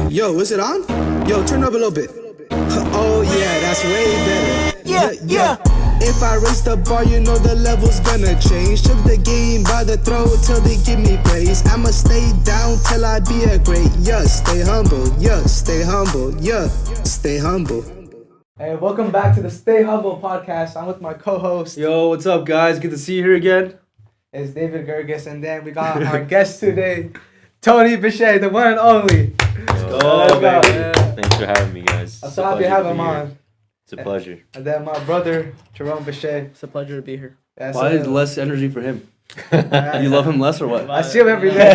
Yo, is it on? Yo, turn up a little bit. Oh yeah, that's way better. Yeah. If I raise the bar, you know the level's gonna change. Took the game by the throat till they give me praise. I'ma stay down till I be a great. Yeah, stay humble. Yeah, stay humble. Yeah, stay humble. Hey, welcome back to the Stay Humble podcast. I'm with my co-host. Yo, what's up, guys? Good to see you here again. It's David Guirgus, and then we got our guest today, Tony Bishay, the one and only. Let's go. Thanks for having me, guys. I'm so happy to have him on. It's a pleasure. And then my brother, Jerome Bishay. It's a pleasure to be here. Yeah, Why is less energy for him? Yeah, You love him less or what? I see him every day.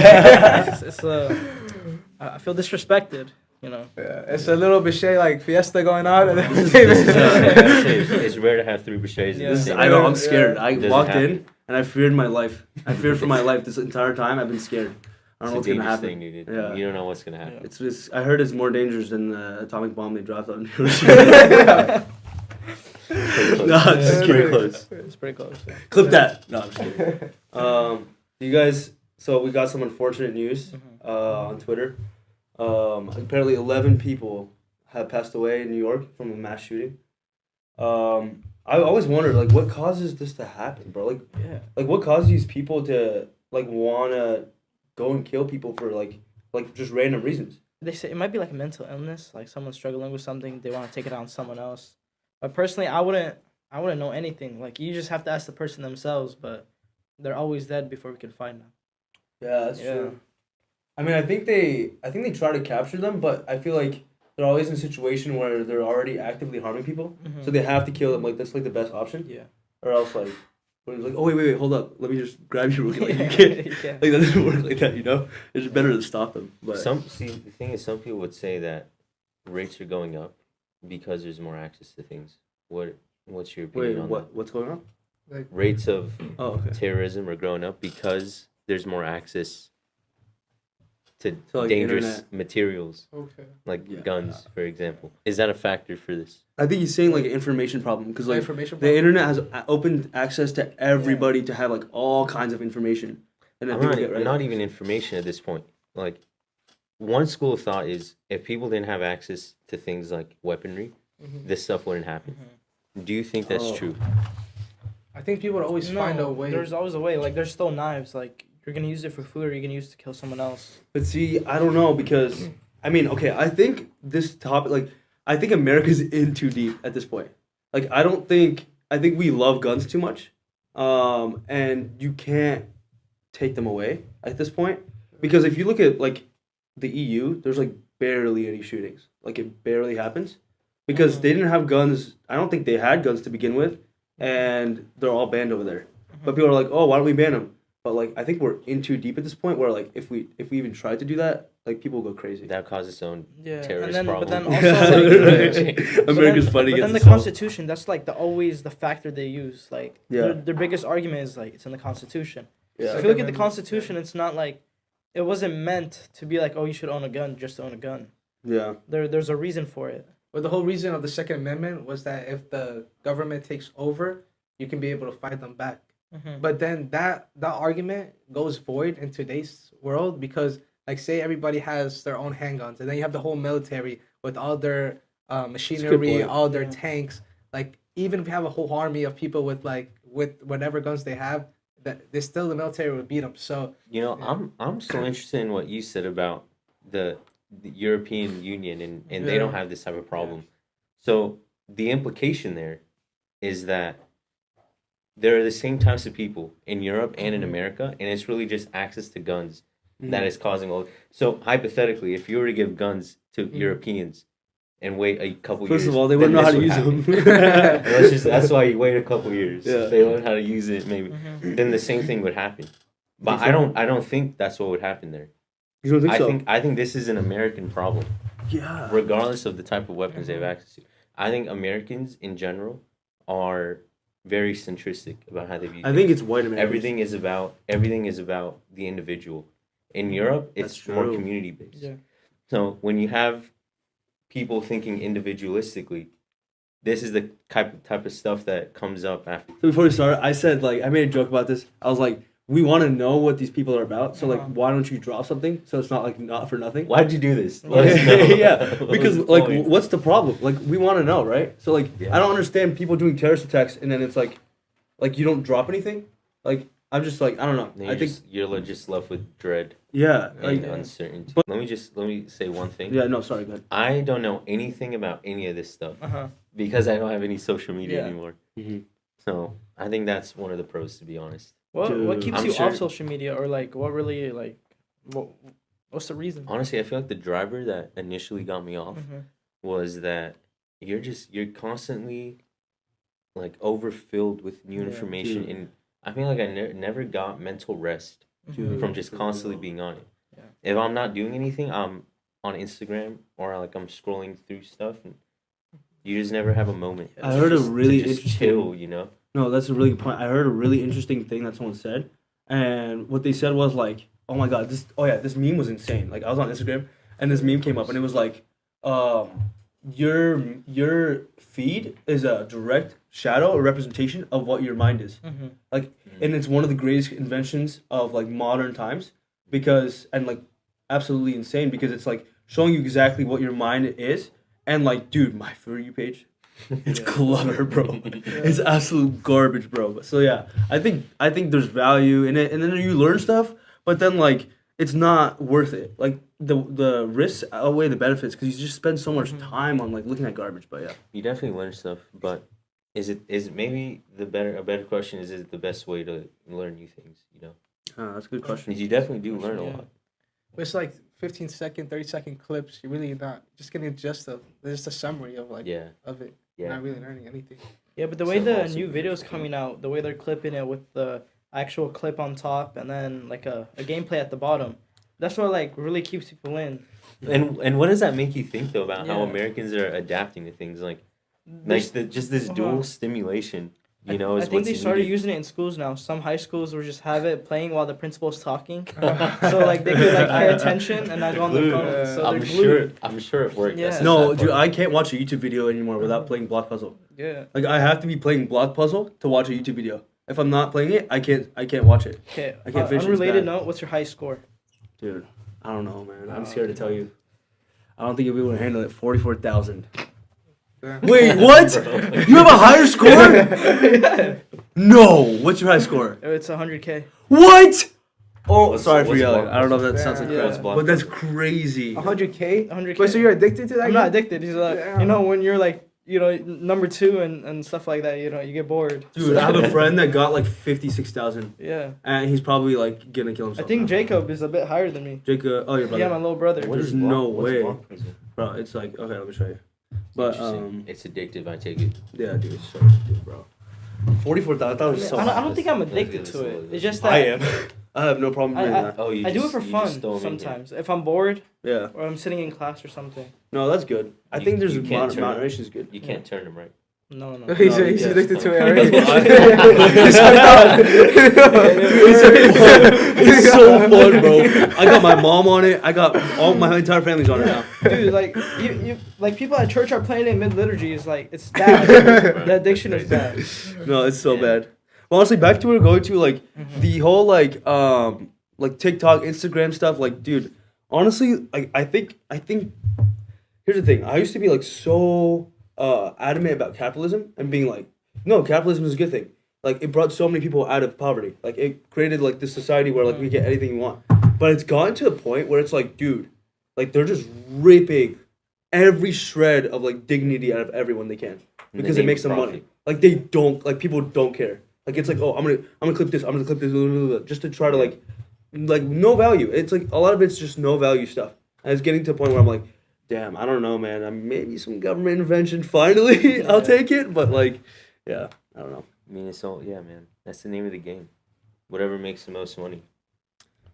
I feel disrespected, you know. Yeah, it's a little Bishay like fiesta going on. And then It's rare to have three Bishays in the same I know, room. I'm scared. I Doesn't walked happen. in and I feared my life. I feared for my life this entire time. I've been scared. I don't know what's It's a gonna dangerous happen. thing, dude. Yeah. You don't know what's gonna happen. It's just, I heard it's more dangerous than the atomic bomb they dropped on Hiroshima. No, it's just pretty kidding. close. It's pretty close. Yeah. Clip that. No, I'm just kidding. You guys, so we got some unfortunate news on Twitter. Apparently 11 people have passed away in New York from a mass shooting. I always wondered, like, what causes this to happen, bro? Like what causes these people to, like, wanna go and kill people for, like just random reasons? They say it might be like a mental illness, like someone's struggling with something, they want to take it out on someone else. But personally, I wouldn't know anything. Like, you just have to ask the person themselves, but they're always dead before we can find them. Yeah, that's true. I mean, I think they try to capture them, but I feel like they're always in a situation where they're already actively harming people, so they have to kill them. Like, that's like the best option. Yeah. Or else, like, when it's like, oh wait, hold up, let me just grab you real quick. Like, you can't. Yeah. Like, that doesn't work like that, you know. It's better to stop them. But The thing is, some people would say that rates are going up because there's more access to things. What's your opinion on what's going on? that? Rates of Oh, okay. terrorism are growing up because there's more access to like, dangerous internet. materials, Okay. like Yeah. guns, for example. Is that a factor for this? I think he's saying like an information problem because like Information the internet has opened access to everybody to have like all kinds of information, and then people get right. Not even information at this point. Like, one school of thought is if people didn't have access to things like weaponry, this stuff wouldn't happen. Do you think that's Oh. true? I think people would always find a way. There's always a way. Like, there's still knives. Like, you're going to use it for food or you're going to use it to kill someone else. But see, I don't know because I mean, okay, I think this topic, like, I think America's in too deep at this point. Like, I think we love guns too much, and you can't take them away at this point because if you look at like the EU, there's like barely any shootings. Like, it barely happens because they didn't have guns. I don't think they had guns to begin with, and they're all banned over there. But people are like, oh, why don't we ban them? But like, I think we're in too deep at this point where like if we even try to do that, like people will go crazy. That causes its own Yeah. terrorist And then, but problem. then also, like, America's funny But then against the itself. Constitution, that's like always the factor they use. Like, Yeah. their biggest argument is like it's in the Constitution. Yeah. So if you look at the Constitution, it's not like it wasn't meant to be like, oh, you should own a gun just to own a gun. Yeah. There's a reason for it. But the whole reason of the Second Amendment was that if the government takes over, you can be able to fight them back. But then that argument goes void in today's world because, like, say everybody has their own handguns, and then you have the whole military with all their machinery, point. all their tanks. Like, even if you have a whole army of people with whatever guns they have, that they still the military would beat them. So You know, I'm so interested in what you said about the European Union and they don't have this type of problem. So the implication there is that there are the same types of people in Europe and in America, and it's really just access to guns that is causing all. So hypothetically, if you were to give guns to Europeans and wait a couple years, First of all, they then wouldn't know how this to would use happen. them. That's why you wait a couple years. Yeah. If they learn how to use it, maybe then the same thing would happen. But I don't think that's what would happen there. You don't think so? I think this is an American problem, Yeah. regardless of the type of weapons they have access to. I think Americans in general are very centristic about how they view. I think it's white Americans. Everything is about the individual. In Europe, it's That's more true. community based. Yeah. So when you have people thinking individualistically, this is the type of stuff that comes up after. So before we start, I said, like, I made a joke about this. I was like, we want to know what these people are about. So like, Uh-huh. why don't you drop something so it's not like not for nothing? Why'd you do this? Let us know. Yeah, because What's the like, point? what's the problem? Like, we want to know, right? So like, Yeah. I don't understand people doing terrorist attacks and then it's like you don't drop anything. Like, I'm just like, I don't know. Then I think you're just left with dread yeah, and like uncertainty. Let me say one thing. yeah. No, sorry, go ahead. I don't know anything about any of this stuff Uh-huh. because I don't have any social media Yeah. anymore. Mhm. So I think that's one of the pros, to be honest. What Dude, keeps I'm you sure- off social media, or like what really like what's the reason? Honestly, I feel like the driver that initially got me off Mhm. was that you're constantly like overfilled with new Yeah. information, Dude. and I feel like I never got mental rest Dude, from just for constantly real. being on it. Yeah. If I'm not doing anything, I'm on Instagram or like I'm scrolling through stuff, and you just never have a moment. I to heard a just- to really just interesting- chill, you know. No, that's a really good point. I heard a really interesting thing that someone said, and what they said was like, "Oh my god, this meme was insane." Like I was on Instagram, and this meme came up, and it was like, your feed is a direct shadow or representation of what your mind is. Mhm. Like, and it's one of the greatest inventions of like modern times because and like absolutely insane because it's like showing you exactly what your mind is, and like, dude, my For You page. It's clutter, bro. It's absolute garbage, bro. So yeah, I think there's value in it, and then you learn stuff, but then like it's not worth it. Like the risks outweigh the benefits because you just spend so much time on like looking at garbage. But yeah, You definitely learn stuff, but is it maybe a better question is it the best way to learn new things? You know, that's a good question. because you definitely do learn a Yeah. lot. It's like 15-second, 30-second clips. You're really not just getting just a summary of like Yeah, of it. yeah. You're not really learning anything. Yeah, but the way So the also new very videos interesting. coming out, the way they're clipping it with the actual clip on top and then like a gameplay at the bottom, that's what like really keeps people in. And what does that make you think though about how Yeah. Americans are adapting to things like There's- just this dual Uh-huh. stimulation? You I- know, I is think what's they started needed. using it in schools now. Some high schools will just have it playing while the principal's talking, so like they could like pay attention and not go on their Glued. phone. So I'm they're sure. glued. I'm sure it worked. Yeah. That's the No, sad dude, part. I can't watch a YouTube video anymore without playing Block Puzzle. Yeah. Like I have to be playing Block Puzzle to watch a YouTube video. If I'm not playing it, I can't watch it. Okay. I can't finish it, it's Unrelated bad. note. What's your high score? Dude, I don't know, man. I'm scared to tell you. I don't think you'll be able to handle it. 44,000. Yeah. Wait, what? You have a higher score? No. What's your high score? It's 100K. What? Oh, What's- sorry for what's yelling. Block I don't know if that Puzzle? sounds Yeah. incredible, What's Block but that's crazy. 100K. 100K. Wait, so you're addicted to that? I'm not addicted. He's like, Damn. you know, when you're like, you know, number two and stuff like that, you know, you get bored. Dude, I have a friend that got like 56,000, Yeah. and he's probably like gonna kill I himself. think now. Jacob is a bit higher than me. Jacob. Oh, your brother. Yeah, my little brother. What There's is Block- no what's way. Block Puzzle? Bro, it's like okay. Let me show you. But Interesting. It's addictive. I take it. yeah, dude, it's so addictive, bro. 44,000. I thought it was so. I high. don't think I'm Let's addicted get this to a it. little It's bit. just that I am. I have no problem doing I- that. Oh, you I do it just- for you fun just throw 'em in here. sometimes. If I'm bored Yeah. or I'm sitting in class or something. No, that's good. I You- think there's you can't turn it. moderation is good. You can't turn them right. No, no. He's, No, he's yes. addicted to it That's already. It's so fun, bro. I got my mom on it. I got all my entire family's on it now. Dude, like you like people at church are playing it mid liturgy. Is like it's bad. The addiction is bad. No, it's so Yeah. bad. Well, honestly, back to what we're going to, like the whole like TikTok, Instagram stuff. Like, dude, honestly, I think here's the thing. I used to be like so adamant about capitalism and being like, no, capitalism is a good thing. Like, it brought so many people out of poverty. Like, it created like this society where like we get anything you want. But it's gotten to the point where it's like, dude, like they're just ripping every shred of like dignity out of everyone they can In the because it name makes of them money. profit. Like they don't like people don't care. Like it's like, oh, I'm gonna clip this, blah, blah, blah, just to try to like no value. It's like a lot of it's just no value stuff. And it's getting to a point where I'm like, damn, I don't know, man. Maybe some government intervention finally. I'll take it, but like, yeah, I don't know. I mean, it's all man. That's the name of the game. Whatever makes the most money.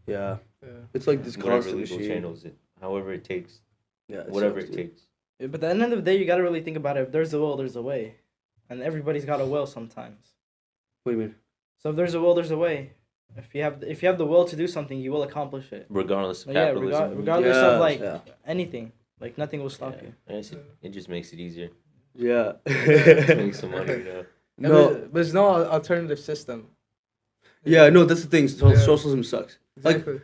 Yeah, Yeah. it's like this Whatever constant legal machine. channels it. However it takes. Yeah, it Whatever sucks, it dude. takes. But at the end of the day, you gotta really think about it. If there's a will, there's a way, and everybody's got a will sometimes. What do you mean? So if there's a will, there's a way. If you have the will to do something, you will accomplish it. Regardless of Yeah, capitalism. regardless Yeah, of like yeah. anything, like nothing will stop you. I guess it just makes it easier. Yeah. To make some money, you know. No. But there's no alternative system. Yeah, no, that's the thing. So Yeah. socialism sucks. Exactly.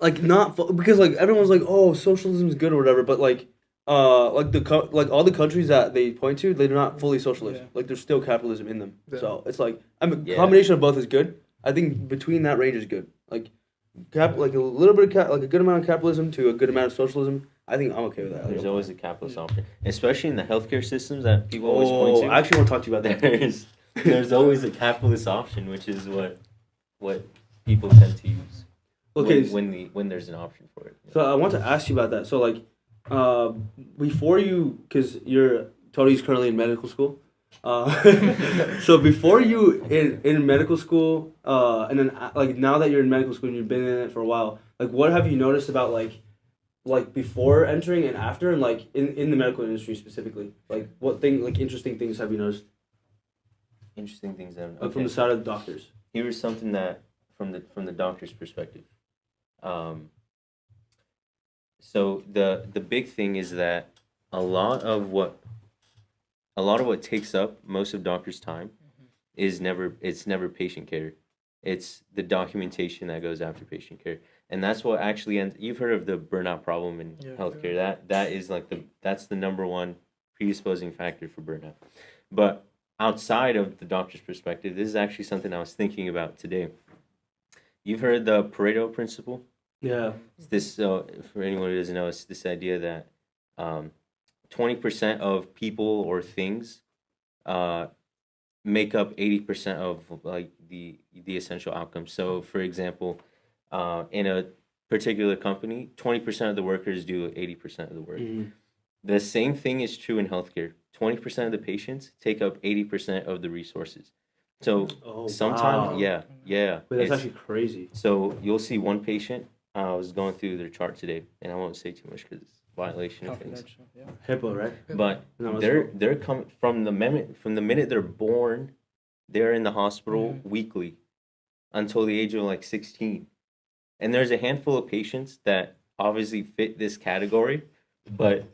Like not because like everyone's like, oh, socialism is good or whatever, but like like all the countries that they point to, they're not fully socialist. Yeah. Like there's still capitalism in them. Yeah. So it's like Yeah. combination of both is good. I think between that range is good. Like like a little bit of like a good amount of capitalism to a good amount of socialism. I think I'm okay with that. There's always a capitalist option, especially in the healthcare systems that people always point to. I actually want to talk to you about that. There's always a capitalist option, which is what people tend to use. Okay, when there's an option for it. so I want to ask you about that. So like, before you, because Tony's currently in medical school. So before you in medical school, and then like now that you're in medical school and you've been in it for a while, like what have you noticed about like before entering and after, and like in the medical industry specifically, like what interesting things have you noticed? Interesting things that Like from the side of the doctors. Here's something that from the doctor's perspective. So the big thing is that a lot of what takes up most of doctors' time is never patient care. It's the documentation that goes after patient care, and that's what actually ends. You've heard of the burnout problem in healthcare. That is like that's the number one predisposing factor for burnout. But outside of the doctor's perspective, this is actually something I was thinking about today. You've heard the Pareto principle? Yeah. It's this, for anyone who doesn't know, it's this idea that 20% of people or things make up 80% of like the essential outcomes. So, for example, in a particular company, 20% of the workers do 80% of the work. Mm-hmm. The same thing is true in healthcare. 20% of the patients take up 80% of the resources. So sometimes, wow. yeah. Wait, that's actually crazy. So you'll see one patient. I was going through their chart today, and I won't say too much because it's violation of things. Yeah. HIPAA, right? But No, they're coming from the minute they're born, they're in the hospital weekly until the age of like 16. And there's a handful of patients that obviously fit this category, but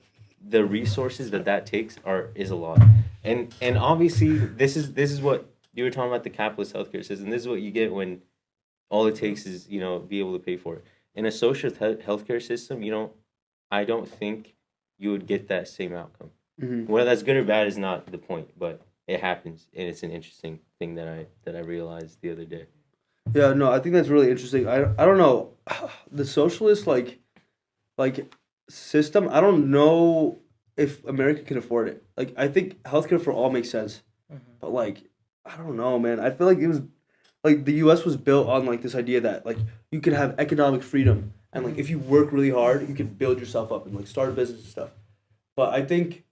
the resources that takes is a lot. And obviously this is what you were talking about, the capitalist healthcare system. This is what you get when all it takes is, be able to pay for it. In a social healthcare system, I don't think you would get that same outcome. Mm-hmm. Whether that's good or bad is not the point, but it happens, and it's an interesting thing that I realized the other day. Yeah, no, I think that's really interesting. I don't know, the socialist like system. I don't know if America can afford it. Like, I think healthcare for all makes sense, but like, I don't know, man. I feel like it was like the U.S. was built on like this idea that like you could have economic freedom and like if you work really hard, you can build yourself up and like start a business and stuff. But I think,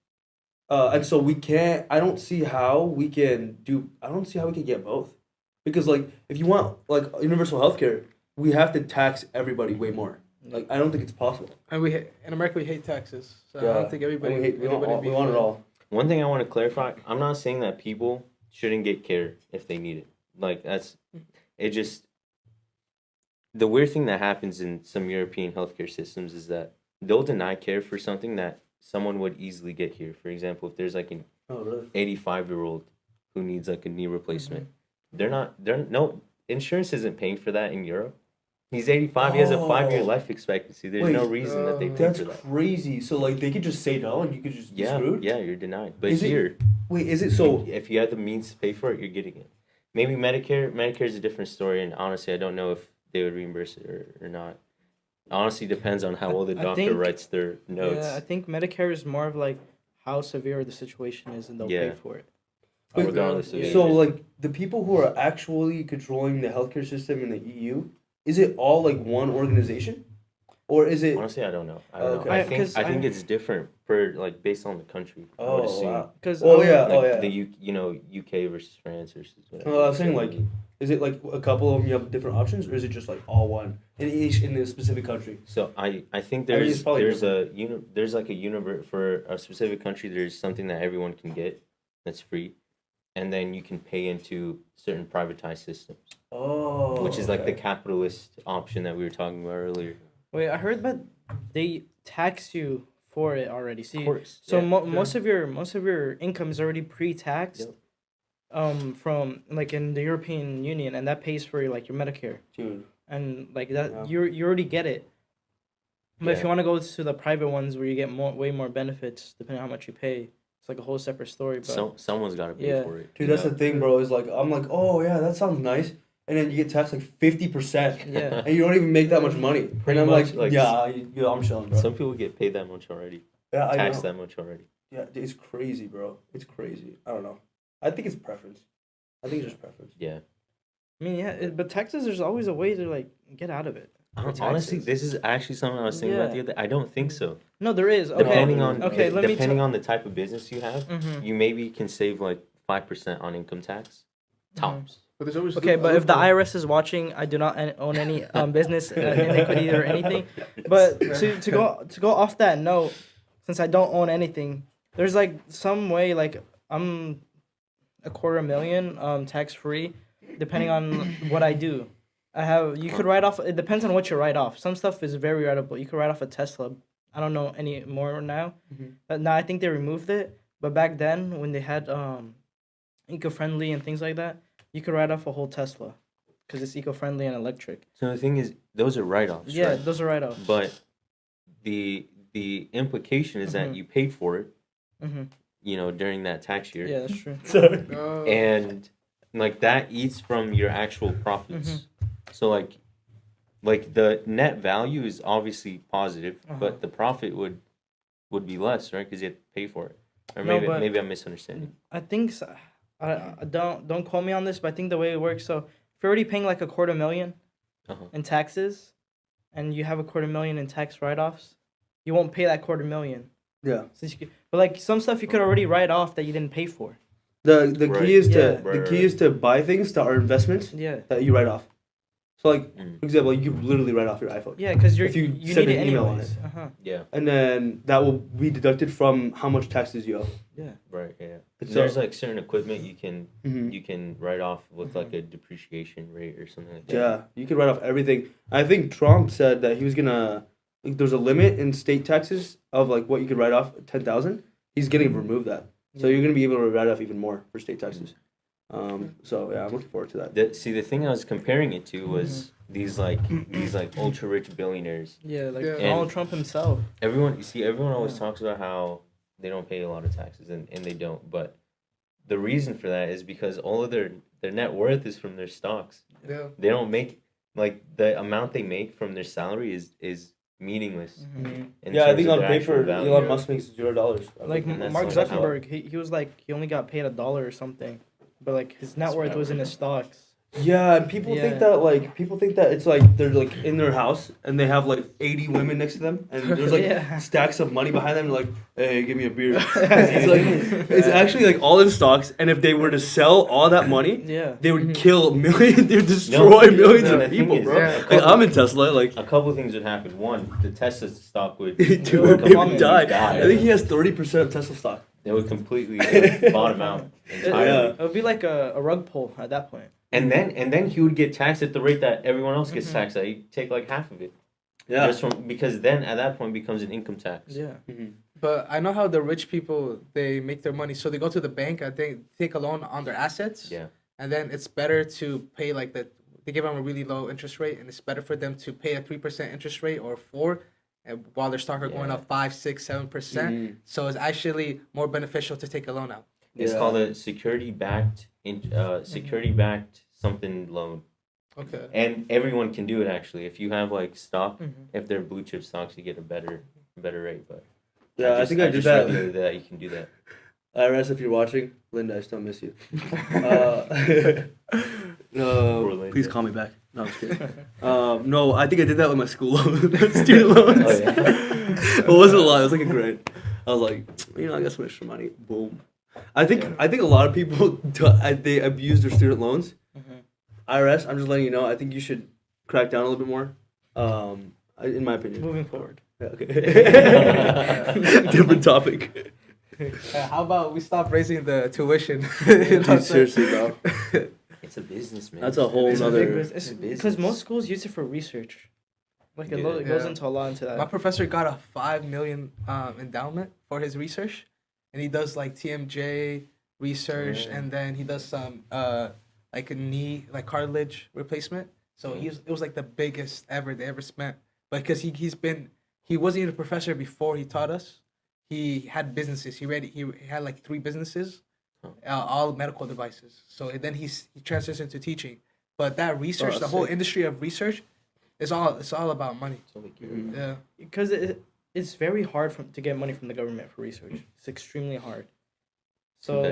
and so we can't. I don't see how we can get both, because like if you want like universal healthcare, we have to tax everybody way more. Like I don't think it's possible. And in America we hate taxes, so I don't think everybody. We want it all. One thing I want to clarify: I'm not saying that people shouldn't get care if they need it. Like the weird thing that happens in some European healthcare systems is that they'll deny care for something that someone would easily get here. For example, if there's like an 85-year-old who needs like a knee replacement, no insurance isn't paying for that in Europe. He's 85. He has a 5-year life expectancy. There's no reason that they pay for that. That's crazy. So like they could just say no, and you could just be screwed. Yeah, you're denied. But Is it so? If you have the means to pay for it, you're getting it. Maybe Medicare is a different story, and honestly, I don't know if they would reimburse it or not. Honestly, depends on how well the doctor writes their notes. Yeah, I think Medicare is more of like how severe the situation is, and they'll pay for it. Regardless of So like the people who are actually controlling the healthcare system in the EU, is it all like one organization, or is it? Honestly, I don't know. I don't know. Okay. I think it's different per like based on the country. I would assume. Wow. Because The UK versus France versus whatever. I was saying like, is it like a couple of them you have different options, or is it just like all one in the specific country? So I think it's probably there's like a universe for a specific country. There's something that everyone can get that's free, and then you can pay into certain privatized systems. Oh. Which is like the capitalist option that we were talking about earlier. Wait, I heard that they tax you for it already. See, Of course. so yeah. most of your income is already pre-taxed. Yep. from like in the European Union, and that pays for like your Medicare, Dude. and like that Yeah. you already get it. But if Yeah. you want to go to the private ones where you get way more benefits depending on how much you pay, it's like a whole separate story. But Someone's got to pay Yeah. for it. Dude, you that's know? the thing, bro. Is like I'm like, oh yeah, that sounds nice, and then you get taxed like 50%, yeah, and you don't even make that much money. Pretty and I'm much, like, like, yeah, I'm chilling, bro. Some people get paid that much already, Yeah, I taxed know. that much already. Yeah, dude, it's crazy, bro. It's crazy. I don't know. I think it's preference. I think it's just preference. Yeah. I mean but Texas, there's always a way to like get out of it. Honestly, taxes. this is actually something I was thinking about the Yeah. other day. I don't think so. No, there is. Okay. Depending on Okay, let me depending on the type of business you have, Mhm. you maybe can save like 5% on income tax, tops. But there's always Okay, but if the loophole. IRS is watching, I do not own any business inequity or anything. But to go off that note, since I don't own anything, there's like some way like I'm $250,000 tax free, depending on what I do. You could write off. It depends on what you write off. Some stuff is very writable. You could write off a Tesla. I don't know any more now. Now I think they removed it. But back then, when they had eco-friendly and things like that, you could write off a whole Tesla because it's eco-friendly and electric. So the thing is, those are write-offs. Yeah, right? those are write-offs. But the implication is that you paid for it, Mm-hmm. during that tax year, Yeah, that's true. Sorry. Oh. and like that eats from your actual profits. So like the net value is obviously positive, but the profit would be less, right? Because you have to pay for it. Or No, maybe but- maybe I'm misunderstanding. I think so. I don't quote me on this, but I think the way it works. So if you're already paying like $250,000 Uh-huh. in taxes, and you have $250,000 in tax write-offs, you won't pay that $250,000. Yeah. But like some stuff you could already write off that you didn't pay for. The Right. key is to Yeah. the key is to buy things that are investments Yeah. that you write off. So like Mm. for example, you could literally write off your iPhone. Yeah, because If you you send need it an email on anyways. it. Uh-huh. Yeah, And then that will be deducted from how much taxes you owe. Yeah. right. Yeah. It's There's like certain equipment you can Mhm. you can write off with like a depreciation rate or something like that. Yeah, you could write off everything. I think Trump said that he was gonna like there's a limit in state taxes of like what you could write off 10,000. He's gonna remove that, so you're gonna be able to write off even more for state taxes. So yeah, I'm looking forward to that. The thing I was comparing it to was these like ultra rich billionaires. Yeah, like Yeah. Donald And- Trump himself. Everyone always Yeah. talks about how they don't pay a lot of taxes and they don't, but the reason for that is because all of their net worth is from their stocks. Yeah. They don't make like the amount they make from their salary is meaningless. in Yeah, I terms think of on their actual paper, value. Elon Musk makes $0. Like And that's Mark like how- Zuckerberg, he was like he only got paid $1 or something, but like his net worth was in his stocks. Yeah, and people Yeah. think that it's like they're like in their house and they have like 80 women next to them and there's like Yeah. stacks of money behind them. Like, hey, give me a beer. It's actually like all in stocks, and if they were to sell all that money, Yeah. they would kill millions. They would destroy millions no, of the thing people, is, bro. yeah, Like, I'm in Tesla. Like, A couple things would happen. One, the Tesla stock would dude, It would they come would in. die. Die. I think he has 30% of Tesla stock. They would completely bottom out entirely. Yeah. It would be like a rug pull at that point. And then he would get taxed at the rate that everyone else gets taxed at. He'd take like half of it. Yeah. Just because then at that point becomes an income tax. Yeah. But I know how the rich people, they make their money. So they go to the bank and they take a loan on their assets. Yeah. And then it's better to pay like they give them a really low interest rate, and it's better for them to pay a 3% interest rate or 4%, and while their stock are going Yeah. up 5, 6, 7%. So it's actually more beneficial to take a loan out. It's Yeah. called a security-backed something loan. Okay. And everyone can do it actually. If you have like stock, Mhm. if they're blue chip stocks, you get a better rate. But Yeah, I think I did just that. read the other day that you can do that. IRS, if you're watching, Linda, I still miss you. Linda. Please call me back. No, I'm just kidding. No, I think I did that with my school loan, student loans. Oh, yeah. It wasn't a lot. It was like a grade. I was like, I got some extra money. Boom. I think a lot of people they abuse their student loans. IRS, I'm just letting you know. I think you should crack down a little bit more. In my opinion. Moving forward. Yeah, okay. Different topic. How about we stop raising the tuition? Dude, seriously, bro. It's a business, man. That's a whole It's a nother. big business. Because most schools use it for research. Like it, it goes Yeah. into a lot into My that. professor got a $5 million endowment for his research, and he does like TMJ, research, and then he does some like a knee like cartilage replacement. So it was like the biggest ever they ever spent. But because he wasn't even a professor before he taught us. He had businesses. He had like 3 businesses, all medical devices. So then he transitioned into teaching. But that research, the whole industry of research, it's all about money. Yeah, because it's very hard to get money from the government for research. It's extremely hard. So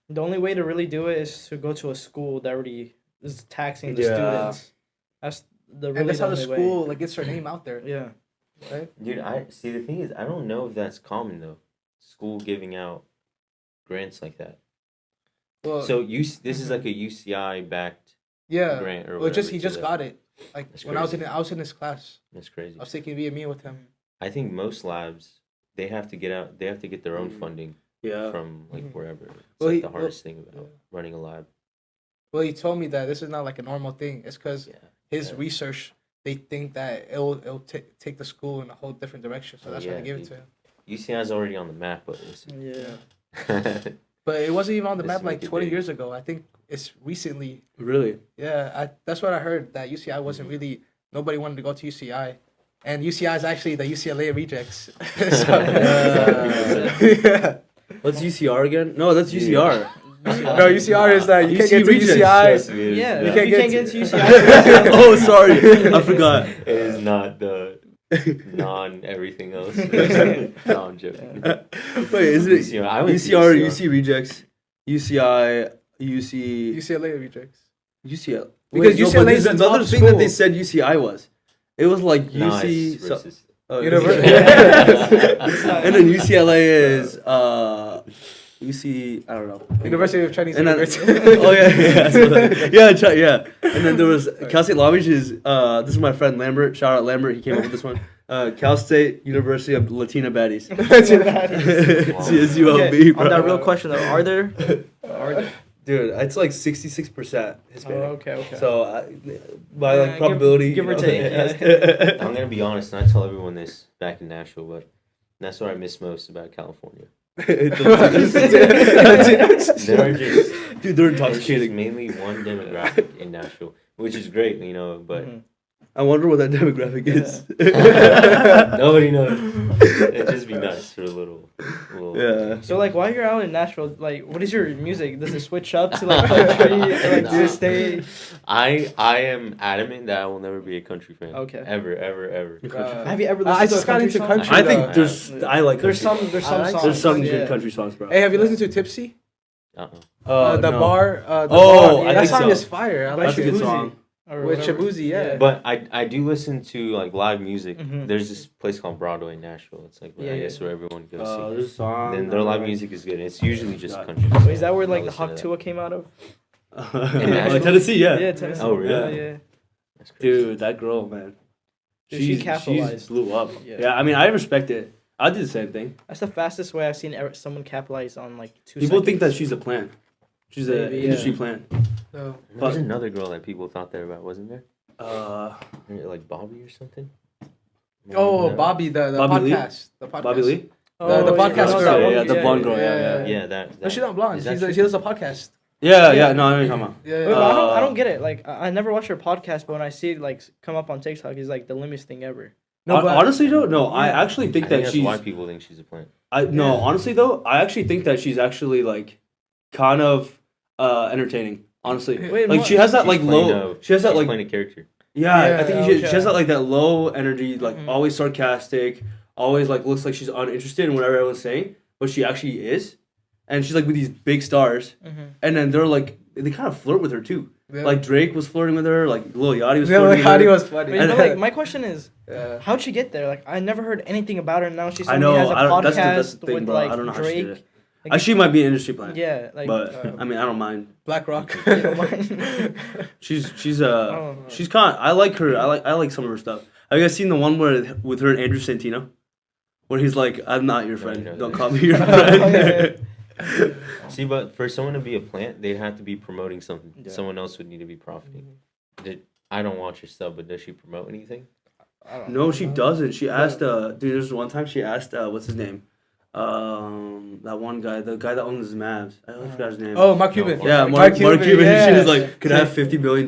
the only way to really do it is to go to a school that already is taxing the students. That's how the school like gets their name out there. Yeah. Right? Dude, I see. The thing is, I don't know if that's common though. School giving out grants like that. Well, so this is like a UCI backed grant or whatever. He just got it. Like when I was in his class. That's crazy. I was taking VME with him. I think most labs they have to get their own funding. From like wherever. It's the hardest thing about running a lab. Well, he told me that this is not like a normal thing. It's because his research, they think that it'll take the school in a whole different direction. So that's why they give it to him. UCI is already on the map, but but it wasn't even on the map like 20 years ago. I think it's recently. Really? Yeah, that's what I heard. That UCI wasn't really. Nobody wanted to go to UCI, and UCI is actually the UCLA rejects. What's UCR again? No, that's UCR. No, UCR is that you can't get to UCI. Yeah, you can't get into UCI. Oh, sorry, I forgot. It is not the non-everything else. No, I'm joking. Wait, isn't it UCR, UC rejects, UCI, UCLA rejects. UCL. Because UCLA is another thing that they said UCI was. It was like UC. University. And then UCLA is UC. I don't know. University of Chinese. And then, oh yeah. And then there was Cal State Long Beach is this is my friend Lambert. Shout out Lambert. He came up with this one. Cal State University of Latina Baddies. CSULB. On that real question though, are there? Dude, it's like 66% Hispanic. Oh, okay. So by like probability, give or take. I'm gonna be honest, and I tell everyone this back in Nashville, but that's what I miss most about California. They're intoxicating. Mainly one demographic in Nashville, which is great, but. I wonder what that demographic is. Nobody knows. It'd just be nice for a little. Yeah. So like, while you're out in Nashville, like, what is your music? Does it switch up to like country? Like, do you stay? I am adamant that I will never be a country fan. Okay. Ever. Have you ever listened I to just got into country. I think there's some songs. There's some good country songs, bro. Hey, have you listened to Tipsy? No. Bar. I that think song so. is fire. I like That's a good Shabuzi. song. With Shabuzi, yeah. But I do listen to like live music. Mm-hmm. There's this place called Broadway in Nashville. It's like I guess where everyone goes. There's a song. And their live music is good. It's usually just country. Wait, is that where like the Hawk Tua came out of? Tennessee, yeah. Yeah, Tennessee. Oh really? Yeah. That's crazy. Dude, that girl, man. She capitalized. She blew up. Yeah. I mean, I respect it. I did the same thing. That's the fastest way I've seen someone capitalize on like 2 People seconds. think that she's a plant. She's an industry plant. No. There's another girl that people thought there about, wasn't there? Uh, Like Bobby or something. Oh, No. Bobby, the Bobby Lee? podcast. The podcast. Bobby Lee? The podcast girl. Yeah, the blonde girl, yeah. Yeah, that. No, she's not blonde. Is She that does a podcast. Yeah, no, I know what you're talking about. Yeah. Wait, but I don't get it. Like, I never watch her podcast, but when I see it like come up on TikTok, it's like the lamest thing ever. No, but honestly though, no, I actually think I that think that's she's. why people think she's a plant. Honestly though, I actually think that she's actually like, kind of, entertaining. Honestly, Wait, like what? she has that She's like playing low. a- She has that she's like. playing a character. Yeah, I think she has that like that low energy, like always sarcastic, always like looks like she's uninterested in whatever everyone's saying, but she actually is, and she's like with these big stars, and then they're like they kind of flirt with her too. Yeah. Like Drake was flirting with her, like Lil Yachty was Yeah, flirting with her. Yachty was funny. Wait, but like my question is, Yeah. how'd she get there? Like, I never heard anything about her. Now she's I suddenly know, has a I don't- podcast that's the thing, with bro. like I don't know how she did Drake. it. Like, She might be an industry plant. yeah, like. But I mean, I don't mind. Black Rock. She's know. she's kind. I like her. I like some of her stuff. Have you guys seen the one where with her and Andrew Santino, where he's like, "I'm not your friend. no, Don't no. call me your friend." See, but for someone to be a plant, they'd have to be promoting something. Yeah. Someone else would need to be profiting. I don't watch her stuff, but does she promote anything? No, she doesn't. She asked. Dude, there's one time she asked. What's his name? That one guy, the guy that owns the Mavs. I forgot his name. Oh, Mark Cuban. Yeah, Mark Cuban. Yeah. She was like, "Could I have $50 million?"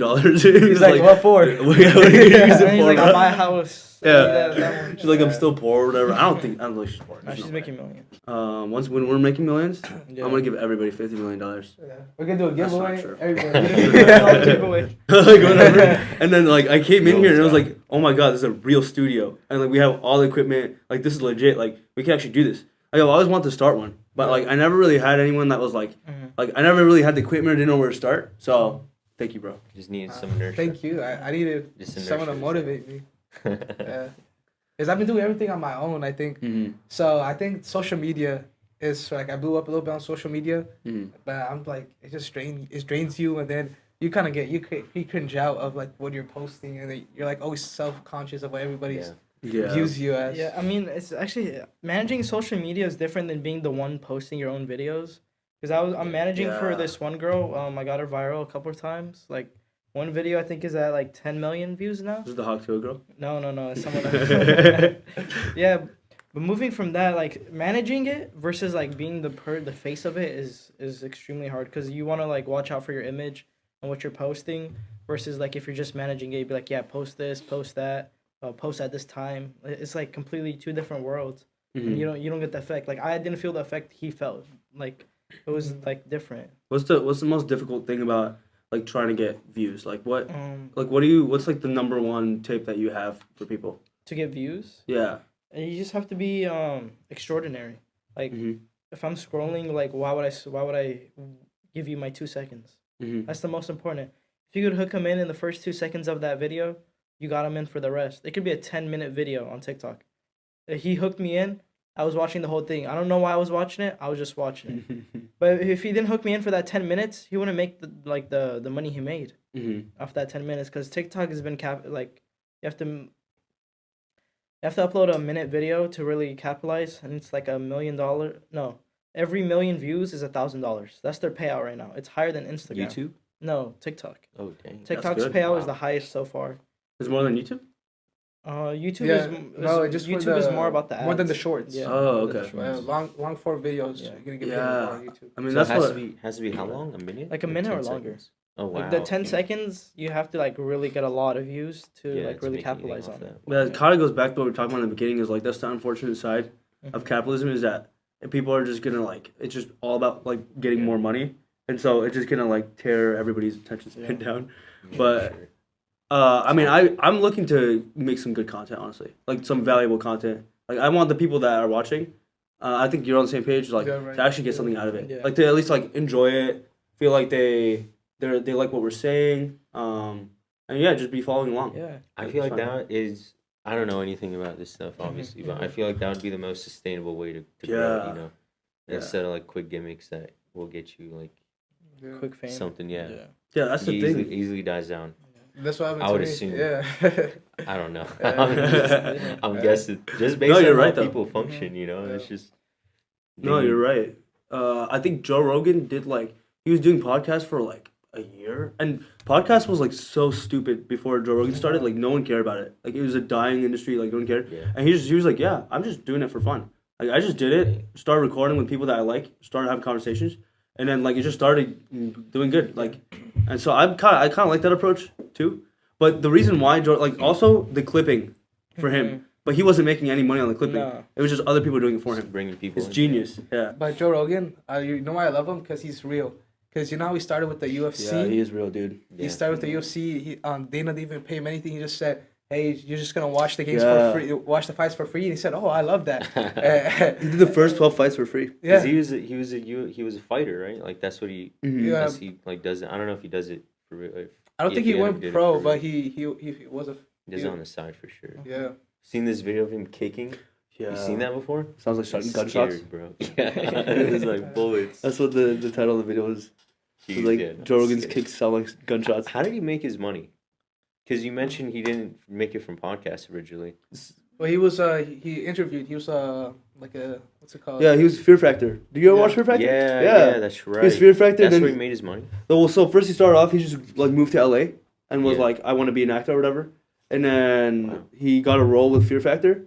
He's like, what for? What are you gonna use And it he's for, like, bro? I'll buy a house. Yeah. That one. She's like, I'm still poor or whatever. I don't think she's poor. No, she's making millions. When we're making millions, Yeah. I'm gonna give everybody $50 million. Yeah. We're gonna do a That's not giveaway. true. Everybody. Giveaway. Like whatever. And then like I came in here and it was like, oh my god, this is a real studio, and like we have all the equipment. Like this is legit. Like we can actually do this. Like I've always wanted to start one, but like I never really had anyone that was like I never really had the equipment. I didn't know where to start. So thank you, bro. Just needed some nurture. Thank you. I needed Just some someone to nurture. motivate me. Yeah. Because I've been doing everything on my own, I think. Mm-hmm. So I think social media is like, I blew up a little bit on social media, Mm-hmm. but I'm like, it drains you, and then you kind of you cringe out of like what you're posting, and then you're like always self-conscious of what everybody's views you as. Yeah, I mean, it's actually managing social media is different than being the one posting your own videos. Because I'm managing for this one girl. I got her viral a couple of times. Like one video I think is at like 10 million views now. This is the Hawk Tail girl. No, it's someone else. Yeah, but moving from that, like managing it versus like being the face of it is extremely hard because you want to like watch out for your image and what you're posting versus like if you're just managing it, you'd be like, yeah, post this, post that, post at this time. It's like completely two different worlds, and you don't get the effect. Like I didn't feel the effect he felt. Like it was like different. What's the most difficult thing about like trying to get views? Like what what's like the number one tip that you have for people to get views? Yeah. You just have to be extraordinary. Like if I'm scrolling, like why would I give you my 2 seconds? That's the most important. If you could hook them in the first 2 seconds of that video, you got them in for the rest. It could be a 10-minute video on TikTok. He hooked me in. I was watching the whole thing. I don't know why I was watching it. I was just watching it. But if he didn't hook me in for that 10 minutes, he wouldn't make the money he made off that 10 minutes. Because TikTok has been you have to upload a minute video to really capitalize, and it's like $1 million. No, every million views is $1,000. That's their payout right now. It's higher than Instagram. YouTube? No, TikTok. Oh dang. TikTok's good. payout is the highest so far. It's more than YouTube? YouTube YouTube is more about the ads. more than the shorts. Yeah. Oh, more than the okay. shorts. Long form videos. Yeah. You're gonna get paid Yeah. more on YouTube. I mean So that's it what has to be how long? A minute? Like a minute 10 or longer. seconds? Oh wow. Like the 10 okay. seconds, you have to like really get a lot of views to Yeah, like to really make anything capitalize off on it. that. Yeah, it kind of goes back to what we were talking about in the beginning. Is like that's the unfortunate side of capitalism is that people are just gonna like it's just all about like getting more money, and so it's just gonna like tear everybody's attention span down. Yeah, But for sure. I mean, I'm looking to make some good content, honestly, like some valuable content. Like I want the people that are watching. I think you're on the same page. Like Yeah, right. to actually get something out of it. Yeah. Like to at least like enjoy it, feel like they like what we're saying. And yeah, just be following along. Yeah. I feel like fine. that is I don't know anything about this stuff obviously, but I feel like that would be the most sustainable way to grow it, you know. Yeah. Instead of like quick gimmicks that will get you like Yeah. Quick fame. something, yeah. Yeah, that's the thing. Easily dies down. That's what happened I to would me. assume. Yeah. I don't know. Yeah. I'm guessing just based No, on you're how right, though. people function, you know. It's just No, you're right. I think Joe Rogan did like he was doing podcasts for like a year, and podcast was like so stupid before Joe Rogan started. Like no one cared about it. Like it was a dying industry. Like no one cared. Yeah. And he was like, yeah, I'm just doing it for fun. Like I just did it. Started recording with people that I like. Started having conversations, and then like it just started doing good. Like, and so I kind of like that approach too. But the reason why Joe like also the clipping for him. But he wasn't making any money on the clipping. No. It was just other people doing it for just him. bringing people. It's in. genius. Yeah. But Joe Rogan, you know why I love him? Because he's real. Because you know how he started with the UFC? Yeah, he is real, dude. He Yeah. started with the UFC. Dana didn't even pay him anything. He just said, "Hey, you're just gonna watch the games Yeah. for free, watch the fights for free." And he said, "Oh, I love that." He did the first 12 fights for free. Yeah, 'Cause he was a fighter, right? Like that's what he yeah. that's he like does it. I don't know if he does it for real. If I don't think if he went ever did it pro, for but real. he was a He does it on the side for sure. yeah. Seen this video of him kicking? Yeah. You seen that before? Sounds like shotting It's gunshots. scary, bro. Yeah, it was like bullets. That's what the title of the video was. It was like Yeah, Joe Rogan's scary. kicks sound like gunshots. How did he make his money? Because you mentioned he didn't make it from podcasts originally. Well, he was he interviewed. He was like a what's it called? Yeah, he was Fear Factor. Do you ever Yeah. watch Fear Factor? Yeah, that's right. He was Fear Factor. That's Then where he made his money. well, so first he started off. He just like moved to LA and was Yeah. like, I want to be an actor or whatever. And then Wow. he got a role with Fear Factor.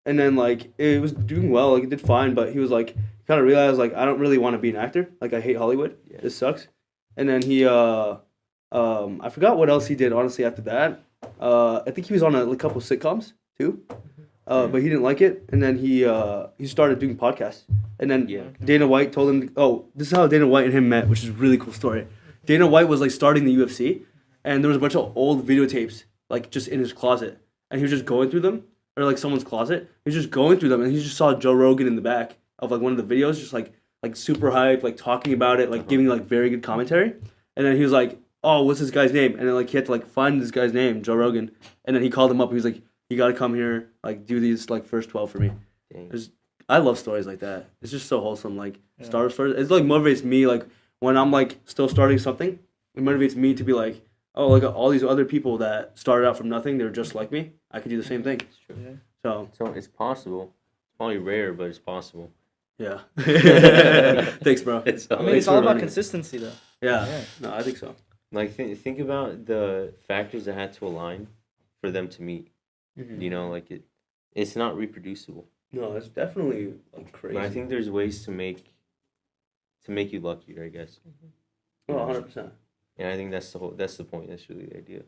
and then like it was doing well, like it did fine, but he was like kind of realized like I don't really want to be an actor. Like I hate Hollywood. Yeah. This sucks. And then he I forgot what else he did honestly after that. I think he was on a couple sitcoms too. But he didn't like it, and then he started doing podcasts. And then Dana White told him, "Oh, this is how Dana White and him met," which is a really cool story. Dana White was like starting the UFC, and there was a bunch of old videotapes like just in his closet, and he was just going through them, or like someone's closet. He was just going through them, and he just saw Joe Rogan in the back of like one of the videos, just like super hype, like talking about it, like giving like very good commentary. And then he was like, "Oh, what's this guy's name?" And then like he had to like find this guy's name, Joe Rogan, and then he called him up. He was like, "You got to come here, like do these like first 12 for me." I love stories like that. It's just so wholesome. Like Star Wars stories. It's like motivates me. Like when I'm like still starting something, it motivates me to be like, oh, like all these other people that started out from nothing, they're just like me. I could do the same thing. It's true. Yeah. So it's possible. It's probably rare, but it's possible. yeah. Thanks, bro. It's I mean, it's all about consistency, though. Yeah. No, I think so. like think about the factors that had to align for them to meet. You know, like it's not reproducible. No, it's definitely like crazy. But I think there's ways to make you luckier, I guess. Oh, 100%. And I think that's the point. That's really the idea.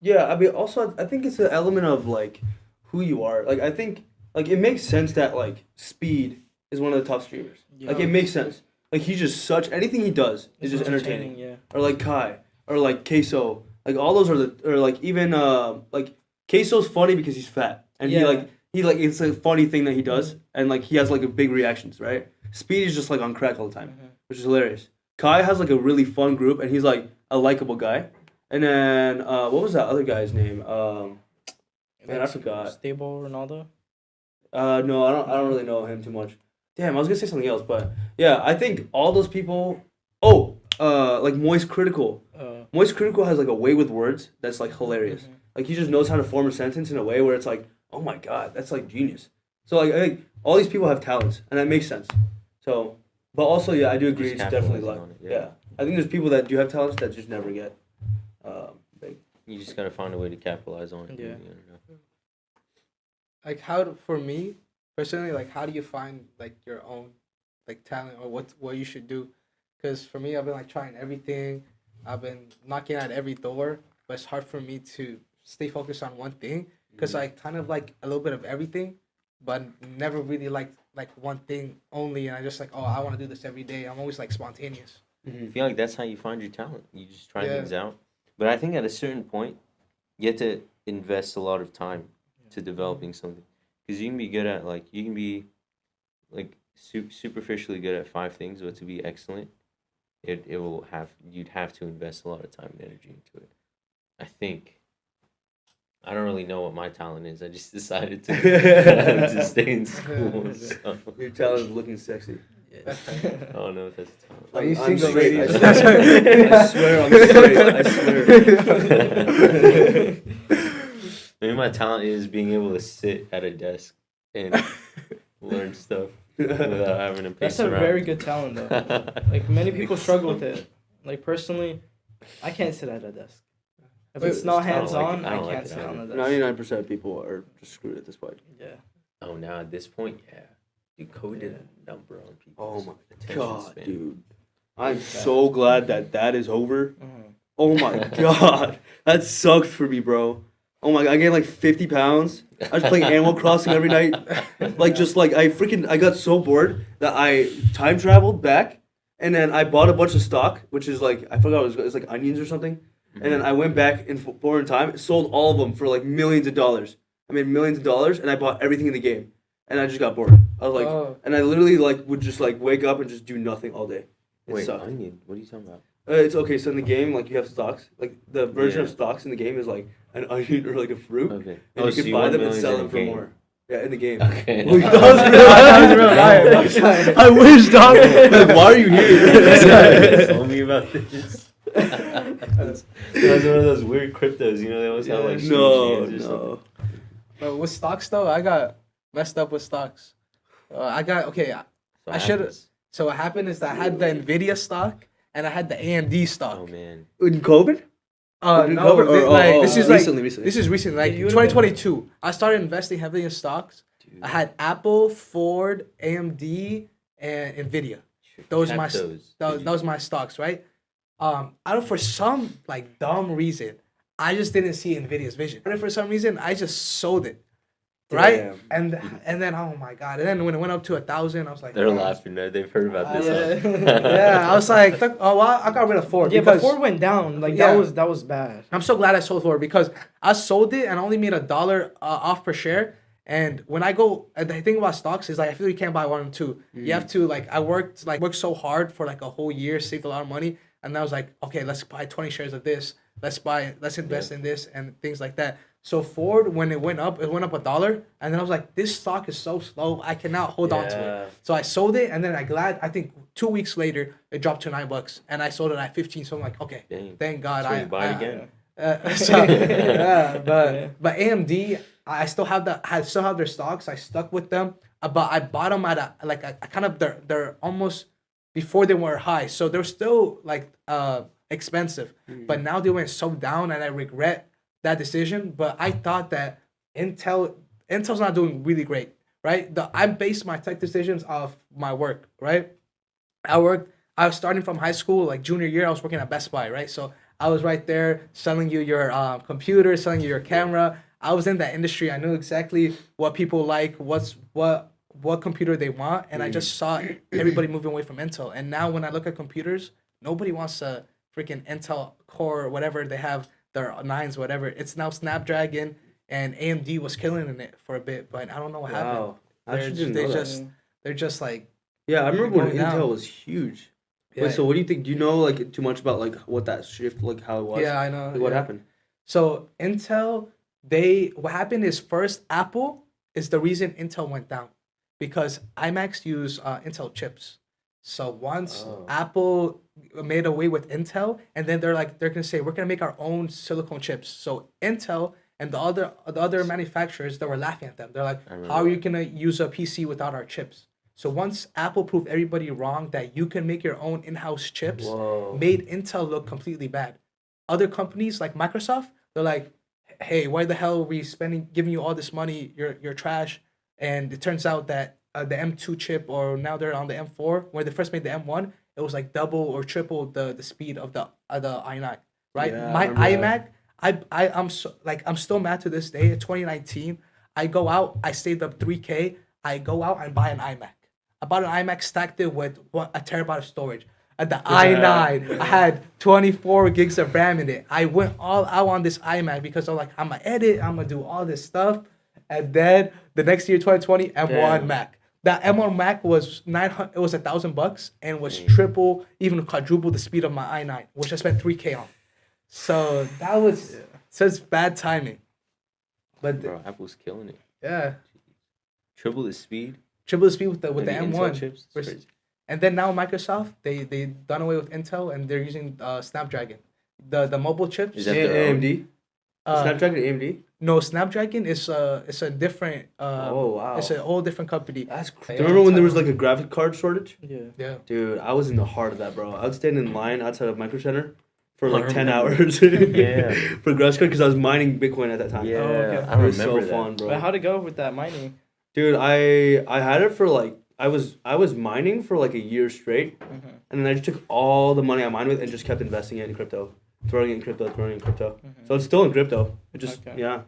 Yeah, I mean, also, I think it's an element of, like, who you are. Like, I think, like, it makes sense that, like, Speed is one of the top streamers. Yeah. Like, it makes sense. Like, he's just anything he does is just entertaining. Yeah. Or, like, Kai. Or, like, Queso. Like, all those or, like, even, like, Queso's funny because he's fat. And he it's a funny thing that he does. And, like, he has, like, a big reactions, right? Speed is just, like, on crack all the time, which is hilarious. Kai has, like, a really fun group, and he's, like, a likable guy. And then, what was that other guy's name? Man, I forgot. Stable Ronaldo? No, I don't really know him too much. Damn, I was gonna say something else, but yeah, I think all those people. Oh, like Moist Critical. Moist Critical has like a way with words that's like hilarious. Like he just knows how to form a sentence in a way where it's like, oh my god, that's like genius. So like I think all these people have talents, and that makes sense. So, but also yeah, I do agree. It's definitely like yeah. I think there's people that do have talents that just never get big. You just gotta find a way to capitalize on it. Yeah. Like for me personally, like how do you find like your own like talent or what you should do? Because for me, I've been like trying everything. I've been knocking at every door, but it's hard for me to stay focused on one thing because I kind of like a little bit of everything, but never really like one thing only. And I just like, oh, I want to do this every day. I'm always like spontaneous. I feel like that's how you find your talent. You just try things out. But I think at a certain point, you have to invest a lot of time to developing something. Because you can be good at, like, you can be, like, superficially good at 5 things, but to be excellent, you'd have to invest a lot of time and energy into it. I think. I don't really know what my talent is. I just decided to to stay in school. So. Your talent is looking sexy. Yeah. I don't know if that's a talent. Are you I'm single, straight. ladies? I swear I'm straight. I swear. Maybe my talent is being able to sit at a desk and learn stuff without having to pace That's a around. very good talent, though. Like, many people struggle with it. Like, personally, I can't sit at a desk. If it's not hands-on, I can't sit on the desk. 99% of people are just screwed at this point. Yeah. Oh, now at this point, yeah. Dude, COVID did a number on people. Oh my attention god, span. dude. I'm so glad that is over. Oh my god. That sucked for me, bro. Oh my god, I gained like 50 pounds. I was playing Animal Crossing every night. Like, just like, I got so bored that I time traveled back, and then I bought a bunch of stock, which is like, I forgot it was like onions or something. And then I went back in foreign time, sold all of them for like millions of dollars. I made millions of dollars, and I bought everything in the game. And I just got bored. I was like, and I literally like would just like wake up and just do nothing all day. Wait, sucked. onion? What are you talking about? It's okay. So in the game, like you have stocks. Like the version of stocks in the game is like an onion or like a fruit. Okay. And you can buy them and sell them for game. more. Yeah, in the game. Okay. Well, that was real. I wish, dog. Like, why are you here? Tell me about this. That's one of those weird cryptos, you know, they always have like No. But with stocks though, I got messed up with stocks. I should have. So what happened is that I had the Nvidia stock and I had the AMD stock. Oh man. In COVID? No, this is like recently. This is recent, like you would've 2022. I started investing heavily in stocks, I had Apple, Ford, AMD, and Nvidia. Those my those my stocks, right? I don't for some like dumb reason, I just didn't see Nvidia's vision. And for some reason, I just sold it, right? And then oh my god! And then when it went up to 1,000, I was like, They're laughing. They've heard about this. Yeah, I was like, oh well, I got rid of Ford. Yeah, because, but Ford went down. Like that was bad. I'm so glad I sold Ford because I sold it and I only made $1 off per share. And when I go, the thing about stocks is like I feel you can't buy one and two. You have to like I worked so hard for like a whole year, saved a lot of money, and I was like, okay, let's buy 20 shares of this. Let's invest in this and things like that. So Ford, when it went up $1, and then I was like, this stock is so slow, I cannot hold on to it. So I sold it, and then I think 2 weeks later it dropped to $9, and I sold it at 15. So I'm like, okay, thank God So you buy it again. But AMD, I still have their stocks. I stuck with them, but I bought them at a kind of they're almost before they were high, so they're still like expensive. But now they went so down, and I regret that decision. But I thought that Intel's not doing really great, right? I based my tech decisions off my work, right? I was starting from high school, like junior year. I was working at Best Buy, right? So I was right there selling you your computer, selling you your camera. I was in that industry. I knew exactly what people like, what computer they want, and I just saw everybody moving away from Intel. And now when I look at computers, nobody wants a freaking Intel Core or whatever they have, their 9s, whatever. It's now Snapdragon, and AMD was killing in it for a bit, but I don't know what happened. They're just like I remember when going Intel down. was huge. Yeah. Wait, so what do you think? Do you know like too much about like what that shift, like how it was? Yeah, I know. Like, what happened? So Intel, what happened is first Apple is the reason Intel went down because iMacs use Intel chips. So once Apple made away with Intel, and then they're gonna say we're gonna make our own silicone chips. So Intel and the other manufacturers, they were laughing at them. They're like, how are you gonna use a PC without our chips? So once Apple proved everybody wrong that you can make your own in-house chips, made Intel look completely bad. Other companies like Microsoft, they're like, hey, why the hell are we giving you all this money? You're trash. And it turns out that the M2 chip, or now they're on the M4, where they first made the M1, it was like double or triple the speed of the i9, right? Yeah, my iMac, I'm still mad to this day. In 2019, I go out, I saved up $3K, I go out and buy an iMac. I bought an iMac, stacked it with a terabyte of storage. At the i9, I had 24 gigs of RAM in it. I went all out on this iMac because I'm like, I'm gonna edit, I'm gonna do all this stuff. And then the next year, 2020, M1 Mac. That M1 Mac was $900. It was $1,000 and was triple, even quadruple the speed of my i9, which I spent $3K on. So that was such bad timing. But Bro, Apple's killing it. Yeah, Triple the speed. triple the speed with the Intel M1 chips. It's crazy. And then now Microsoft, they done away with Intel and they're using Snapdragon, the mobile chips. Is that their own? AMD? Snapdragon AMD? No, Snapdragon is a different. Oh, wow. It's a whole different company. That's crazy. Remember when there was like a graphic card shortage? Yeah. Dude, I was in the heart of that, bro. I would stand in line outside of Micro Center for like 10 hours. Yeah. For graphics card because I was mining Bitcoin at that time. Yeah, okay. I It remember was so that. fun, bro. But how'd it go with that mining? Dude, I had it for like I was mining for like a year straight, and then I just took all the money I mined with and just kept investing it in crypto, throwing it in crypto. So it's still in crypto. It just that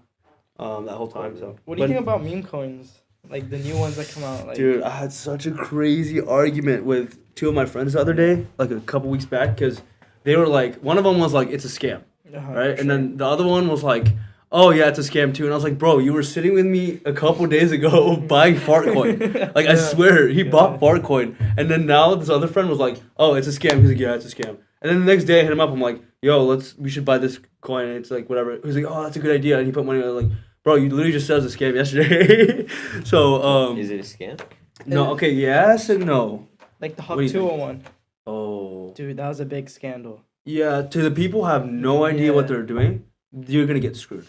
whole time. So What do you think about meme coins? Like the new ones that come out? Like, dude, I had such a crazy argument with two of my friends the other day, like a couple weeks back, because they were like, one of them was like, it's a scam, right? And then the other one was like, oh yeah, it's a scam too. And I was like, bro, you were sitting with me a couple days ago buying Fartcoin. Like I swear, he bought Fartcoin. And then now this other friend was like, oh, it's a scam. He's like, yeah, it's a scam. And then the next day I hit him up. I'm like, yo, we should buy this coin. And it's like whatever. He's like, oh, that's a good idea. And he put money on it. Like, bro, you literally just said it was a scam yesterday. So Is it a scam? no, okay, yes and no. Like the What Hawk do you think? 201. Oh. Dude, that was a big scandal. Yeah, to the people who have no idea what they're doing, you're gonna get screwed.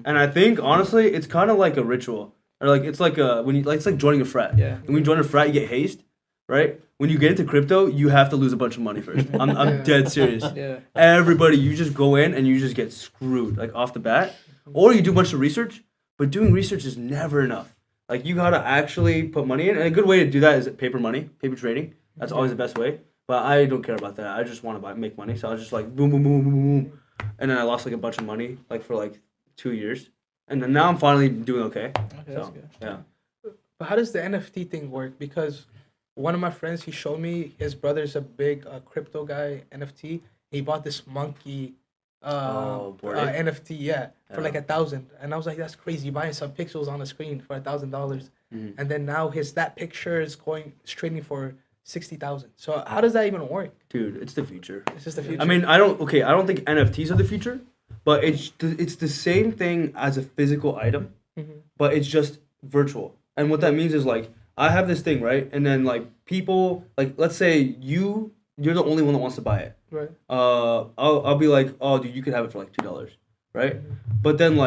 And I think honestly, it's kind of like a ritual, or like it's like it's like joining a frat. Yeah. And when you join a frat, you get hazed, right? When you get into crypto, you have to lose a bunch of money first. I'm dead serious. Yeah. Everybody, you just go in and you just get screwed like off the bat, or you do a bunch of research. But doing research is never enough. Like you gotta actually put money in, and a good way to do that is paper money, paper trading. That's always the best way. But I don't care about that. I just want to make money, so I was just like boom, boom, boom, boom, boom, and then I lost like a bunch of money like for like 2 years, and then now I'm finally doing okay. Okay, that's So good. yeah. But how does the NFT thing work? Because one of my friends, he showed me his brother's a big crypto guy, NFT. He bought this monkey Bored Ape? NFT, for Yeah. like 1,000. And I was like, that's crazy. Buying some pixels on the screen for $1,000. Mhm. And then now that picture is trading for 60,000. So how does that even work? Dude, it's the future. It's just the future. I mean, I don't think NFTs are the future, but it's the same thing as a physical item, Mhm. but it's just virtual. And what that means is like I have this thing, right? And then people let's say you're the only one that wants to buy it. Right. I'll be like, "Oh, dude, you could have it for like $2." Right? But then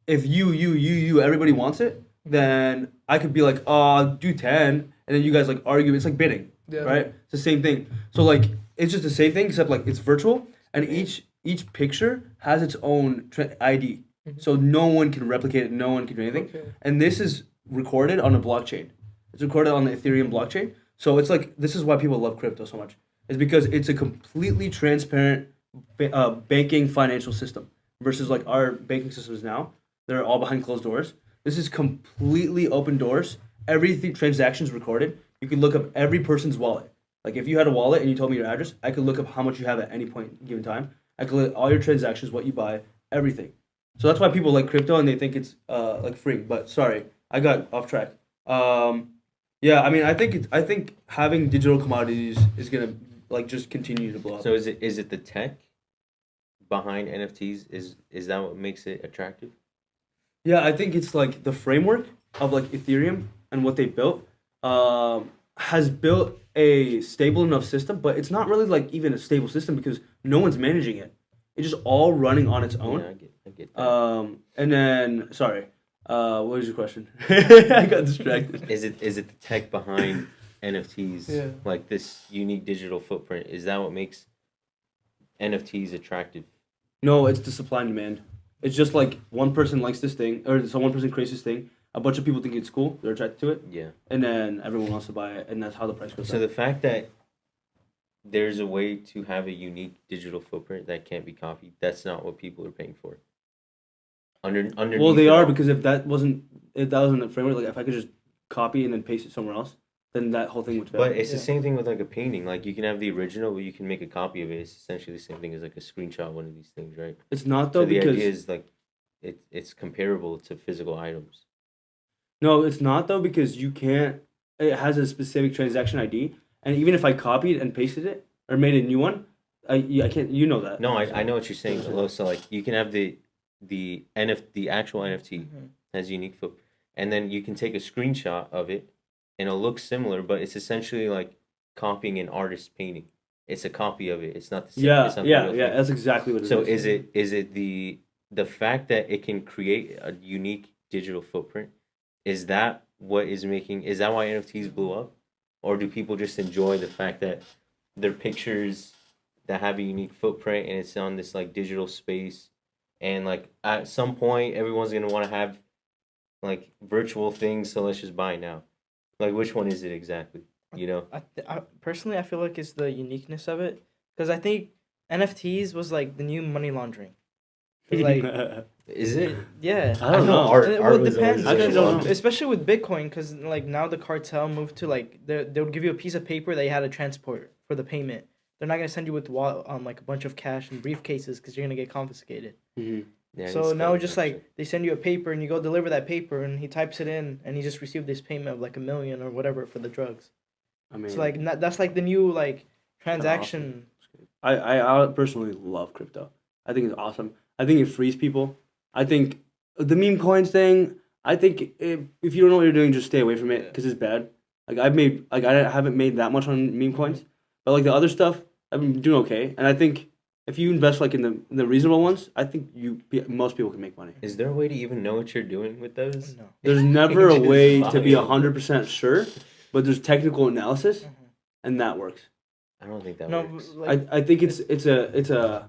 if you everybody wants it, then I could be like, "Oh, I'll do 10." And then you guys argue. It's like bidding. Yeah. Right? It's the same thing. So it's just the same thing except it's virtual, and each picture has its own ID. So no one can replicate it, no one can do anything. Okay. And this is recorded on a blockchain. It's recorded on the Ethereum blockchain. So it's this is why people love crypto so much. It's because it's a completely transparent banking financial system versus our banking systems now. They're all behind closed doors. This is completely open doors. Everything transactions recorded. You can look up every person's wallet. If you had a wallet and you told me your address, I could look up how much you have at any point given time. I could look at all your transactions, what you buy, everything. So that's why people like crypto and they think it's free. But sorry, I got off track. Yeah, I mean, I think having digital commodities is gonna just continue to blow up. So is it the tech behind NFTs? Is that what makes it attractive? Yeah, I think it's the framework of Ethereum and what they built has built a stable enough system, but it's not really even a stable system because no one's managing it. It's just all running on its own. Yeah, I get that. And then sorry, what was your question? I got distracted. Is it the tech behind NFTs? Yeah. This unique digital footprint? Is that what makes NFTs attractive? No, it's the supply and demand. It's just one person likes this thing, or so one person creates this thing. A bunch of people think it's cool. They're attracted to it. Yeah. And then everyone wants to buy it, and that's how the price goes So up. the fact that there's a way to have a unique digital footprint that can't be copied, that's not what people are paying for. Underneath Well, they it are all. because if that wasn't a framework, if I could just copy and then paste it somewhere else, then that whole thing would fail. But it's the same thing with a painting. You can have the original, but you can make a copy of it. It's essentially the same thing as a screenshot of one of these things, right? It's not So though the because idea is it's comparable to physical items. no, it's not though because you can't. It has a specific transaction ID, and even if I copied and pasted it or made a new one, I can't. You know that. No, I know what you're saying, Lo. So you can have the actual NFT has unique foot, and then you can take a screenshot of it, and it'll look similar, but it's essentially copying an artist's painting. It's a copy of it. It's not the same. Yeah, it's not the real thing. That's exactly what it is. So is it the fact that it can create a unique digital footprint? Is that why NFTs blew up, or do people just enjoy the fact that they're pictures that have a unique footprint and it's on this digital space, and at some point everyone's gonna want to have virtual things, so let's just buy it now. Which one is it exactly? I personally, I feel like it's the uniqueness of it, because I think NFTs was the new money laundering. 'Cause, Is it? yeah, I don't know. Art, Well, art it was depends, always I because, don't know. especially with Bitcoin, because now the cartel moved to they would give you a piece of paper that you had to transport for the payment. They're not gonna send you with a bunch of cash and briefcases because you're gonna get confiscated. Mhm. Yeah, So it's now called just actually. they send you a paper and you go deliver that paper and he types it in and he just received this payment of $1 million or whatever for the drugs. I mean, So that's the new transaction. I personally love crypto. I think it's awesome. I think it frees people. I think the meme coins thing. I think if you don't know what you're doing, just stay away from it because it's bad. I haven't made that much on meme coins, but the other stuff I've been doing okay. And I think if you invest in the reasonable ones, I think most people can make money. Is there a way to even know what you're doing with those? No. There's never a Just way to be buy it. 100% sure, but there's technical analysis, and that works. I don't think that No, works. I think it's a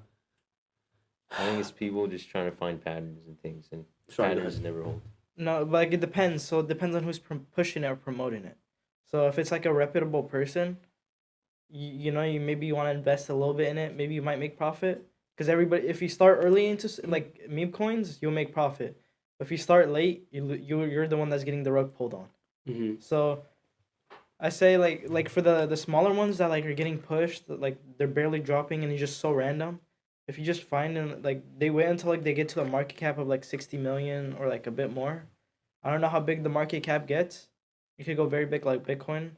I think it's people just trying to find patterns and things, and Sorry, patterns never hold. No, like it depends. So it depends on who's pushing it or promoting it. So if it's like a reputable person, you know, you want to invest a little bit in it. Maybe you might make profit. Because everybody, if you start early into like meme coins, you'll make profit. But if you start late, you're the one that's getting the rug pulled on. Mm-hmm. So I say like for the smaller ones that like are getting pushed, like they're barely dropping and it's just so random. If you just find and like they wait until like they get to a market cap of like 60 million or like a bit more. I don't know how big the market cap gets. You could go very big like Bitcoin.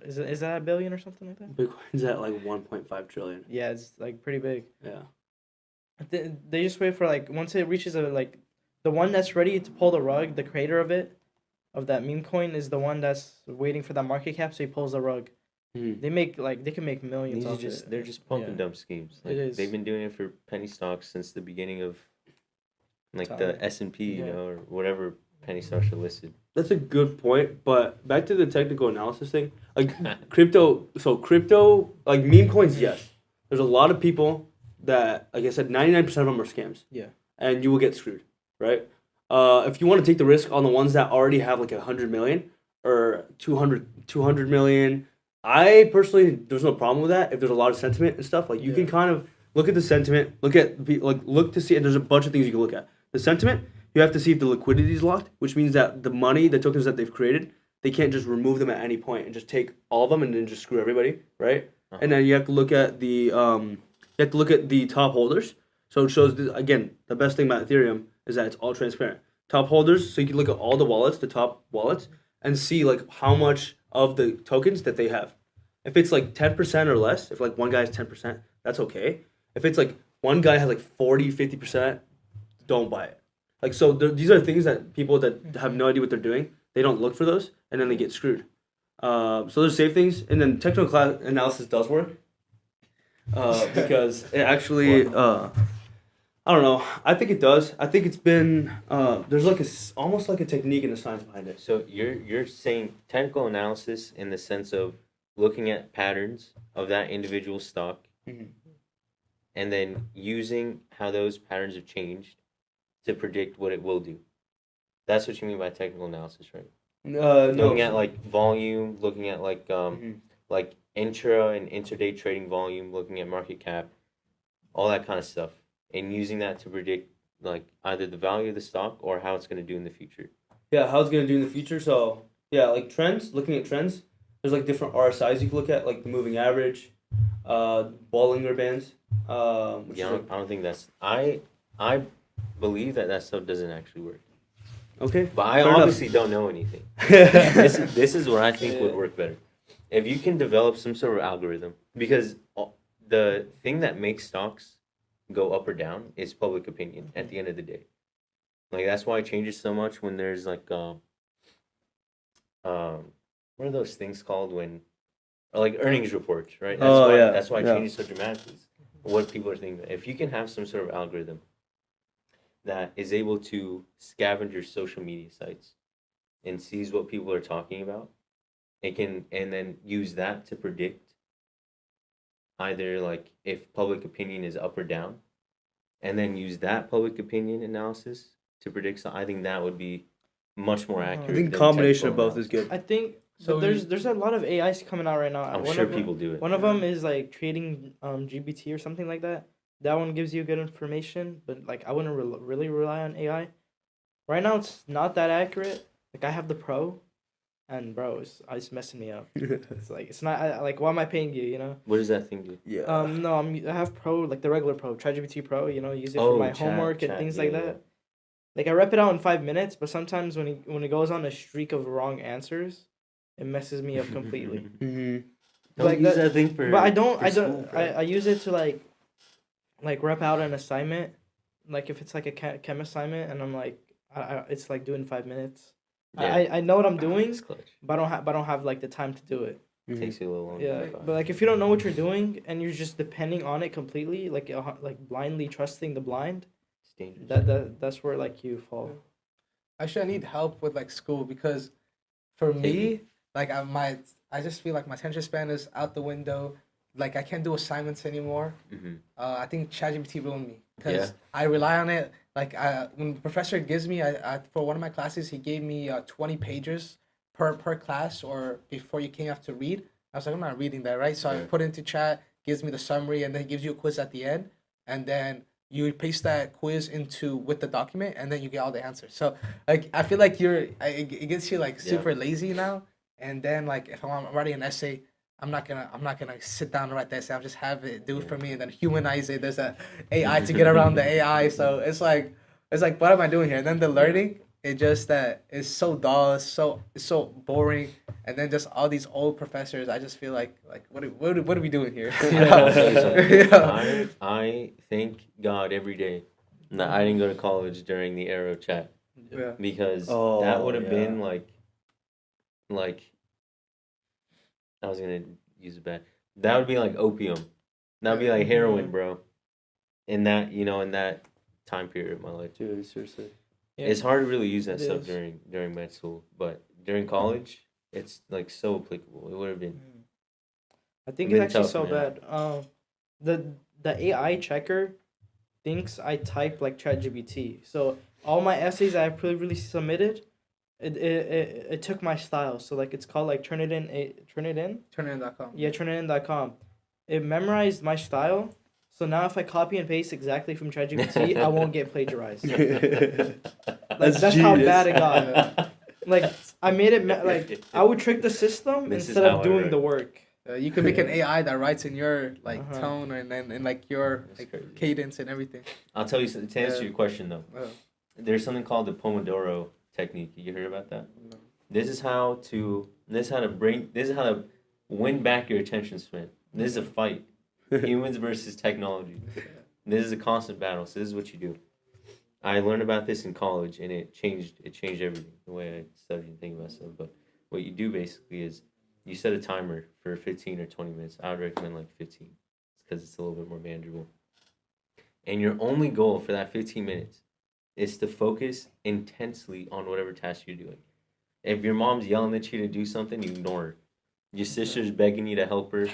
Is that a billion or something like that? Bitcoin's at like 1.5 trillion. Yeah, it's like pretty big. Yeah. They just wait for like once it reaches like the one that's ready to pull the rug, the creator of that meme coin is the one that's waiting for that market cap, so he pulls the rug. Mm-hmm. They can make millions These are off it. they're just pump and dump schemes. Like, It is. They've been doing it for penny stocks since the beginning of like Time. the S&P, you Yeah. know, or whatever penny stocks are listed. That's a good point, but back to the technical analysis thing, like crypto, like meme coins, yes. There's a lot of people that, like I said, 99% of them are scams. Yeah. And you will get screwed, right? If you want to take the risk on the ones that already have like 100 million or 200 million, I personally, there's no problem with that. If there's a lot of sentiment and stuff, like you can kind of look at the sentiment, look to see, and there's a bunch of things you can look at. The sentiment, you have to see if the liquidity is locked, which means that the money, the tokens that they've created, they can't just remove them at any point and just take all of them and then just screw everybody, right? Uh-huh. And then you have to look at the top holders. So it shows again, the best thing about Ethereum is that it's all transparent. Top holders, so you can look at all the wallets, the top wallets, and see like how much of the tokens that they have. If it's like 10% or less, if like one guy has 10%, that's okay. If it's like one guy has like 40, 50%, don't buy it. Like, so these are things that people that have no idea what they're doing, they don't look for those, and then they get screwed. So there's safe things, and then technical analysis does work. Because it actually, I don't know. I think it does. I think it's been, there's like almost like a technique and a science behind it. So you're saying technical analysis in the sense of looking at patterns of that individual stock, Mhm. and then using how those patterns have changed to predict what it will do. That's what you mean by technical analysis, right? No. Looking at like volume, looking at like Mhm. like intra and intraday trading volume, looking at market cap, all that kind of stuff, and using that to predict like either the value of the stock or how it's going to do in the future. Yeah, how it's gonna do in the future. So yeah, like trends. Looking at trends, there's like different RSIs you can look at, like the moving average, Bollinger Bands. Which Yeah, is like, I don't think that's I believe that stuff doesn't actually work. okay. But I fair enough. obviously don't know anything. This is what I think would work better. If you can develop some sort of algorithm, because the thing that makes stocks go up or down is public opinion at the end of the day. Like that's why it changes so much when there's like what are those things called when or like earnings reports, right? That's why it changes so dramatically. What people are thinking. If you can have some sort of algorithm that is able to scavenge your social media sites and sees what people are talking about, it can and then use that to predict either like if public opinion is up or down, and then use that public opinion analysis to predict. So I think that would be much more accurate. I think than combination technical of both is analysis. good. I think So there's a lot of AIs coming out right now. I'm One sure of them- people do it. One of them is like trading GBT or something like that. That one gives you good information, but like I wouldn't really rely on AI. Right now, it's not that accurate. Like I have the Pro, and bro, it's messing me up. It's like it's not like why am I paying you? You know. What does that thing do? Yeah. No, I have Pro, like the regular Pro, ChatGPT Pro. You know, use it Oh, for my chat- homework and chat, things yeah, like yeah. that. Like I rep it out in 5 minutes, but sometimes when it goes on a streak of wrong answers, it messes me up completely. Mm-hmm. Don't Like use that- that thing for. But I don't. for school, bro. I use it to like rep out an assignment, like if it's like a chem assignment, and I'm like, it's like doing 5 minutes. Yeah. I know what I'm doing, It's clutch. but I don't have like the time to do it. Takes you a little longer. Yeah, than five. but like if you don't know what you're doing and you're just depending on it completely, like blindly trusting the blind, It's dangerous. that's where like you fall. Actually, I need help with like school because for me, like I just feel like my attention span is out the window. like I can't do assignments anymore. Mhm. I think ChatGPT ruined me because Yeah. I rely on it. Like when the professor gives me, I for one of my classes, he gave me 20 pages per class, or before you came, you have to read. I was like, I'm not reading that, right? So I Yeah. put it into chat, gives me the summary, and then gives you a quiz at the end, and then you paste that quiz into with the document, and then you get all the answers. So like I feel like it gets you like Yeah. super lazy now. And then like if I'm writing an essay, I'm not gonna sit down and write the essay. I'll just have it do it for me and then humanize it. There's a AI to get around the AI. So it's like what am I doing here? And then the learning, it just that is so dull, it's so boring. And then just all these old professors, I just feel like what are we doing here? You know? I'll tell you something. Yeah. I thank God every day that I didn't go to college during the era of chat, Yeah. because Oh, that would have yeah. been like I was gonna use it bad. That would be like opium. That would be like heroin, bro. In that in that time period of my life. Dude, seriously. Yeah. It's hard to really use that It stuff is. during med school, but during college, it's like so applicable. It would have been. I think Been it's actually tough, so man. bad. The AI checker thinks I type like ChatGPT. So all my essays I previously submitted, it took my style. So like it's called like Turnitin. Turnitin.com. Yeah, Turnitin.com. It memorized my style. So now if I copy and paste exactly from ChatGPT, I won't get plagiarized. Like that's how genius. bad it got. Like I made it like I would trick the system This is instead how of I doing write. the work. You can make an AI that writes in your like Uh-huh. tone and then and like your That's like crazy. cadence and everything. I'll tell you something, to answer Yeah. your question though. There's something called the Pomodoro technique. You heard about that? No. This is how to win back your attention span. This is a fight. Humans versus technology. This is a constant battle. So this is what you do. I learned about this in college, and it changed everything, the way I studied and think about stuff. But what you do basically is you set a timer for 15 or 20 minutes. I would recommend like 15, because it's a little bit more manageable. And your only goal for that 15 minutes is to focus intensely on whatever task you're doing. If your mom's yelling at you to do something, you ignore her. Your sister's begging you to help her,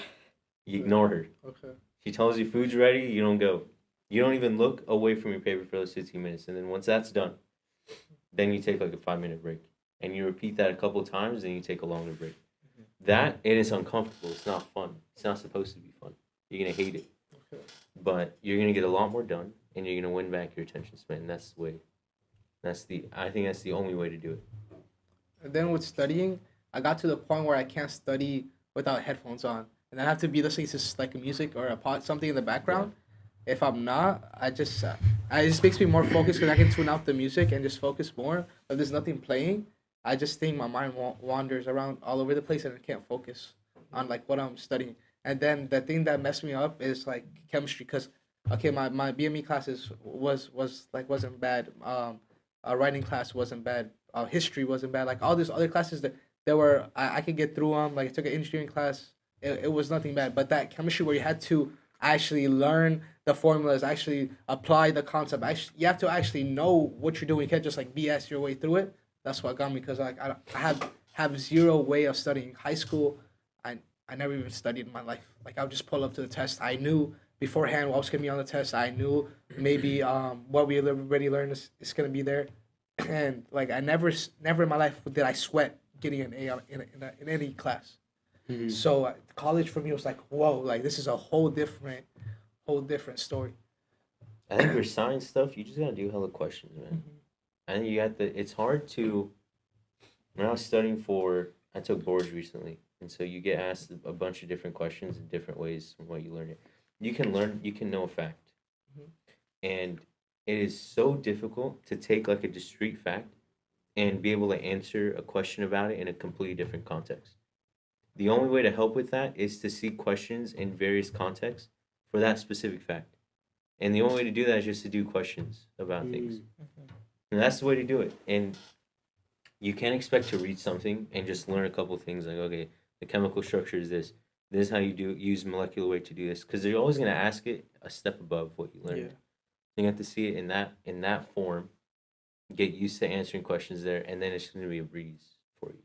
you ignore her. Okay. She tells you food's ready, you don't go. You don't even look away from your paper for those 15 minutes. And then once that's done, then you take like a 5-minute break. And you repeat that a couple times, then you take a longer break. That, it is uncomfortable. It's not fun. It's not supposed to be fun. You're going to hate it. Okay. But you're going to get a lot more done, and you're going to win back your attention span. And that's the way. I think that's the only way to do it. And then with studying, I got to the point where I can't study without headphones on, and I have to be listening to like music or something in the background. If I'm not, it just makes me more focused because I can tune out the music and just focus more. If there's nothing playing, I just think my mind wanders around all over the place and I can't focus on like what I'm studying. And then the thing that messed me up is like chemistry, because okay, my BME classes wasn't bad. Writing class wasn't bad. History wasn't bad. Like all these other classes that there were, I could get through them. Like I took an engineering class, it was nothing bad. But that chemistry where you had to actually learn the formulas, actually apply the concept. You have to actually know what you're doing. You can't just like BS your way through it. That's what got me, because like I have zero way of studying. High school, I never even studied in my life. Like I would just pull up to the test. I knew beforehand what was gonna be on the test. I knew maybe what we already learned is gonna be there, and like I never in my life did I sweat getting an A in any class. Mm-hmm. So college for me was like, whoa, like this is a whole different story. I think for science stuff, you just got to do hella questions, man. I think it's hard to, when I was studying I took boards recently, and so you get asked a bunch of different questions in different ways from what you learn. You can know a fact. And it is so difficult to take like a discrete fact and be able to answer a question about it in a completely different context. The only way to help with that is to see questions in various contexts for that specific fact. And the only way to do that is just to do questions about things. And that's the way to do it. And you can't expect to read something and just learn a couple things like, okay, the chemical structure is this. This is how you use molecular weight to do this. Because they're always going to ask it a step above what you learned. Yeah. You have to see it in that form, get used to answering questions there, and then it's going to be a breeze for you.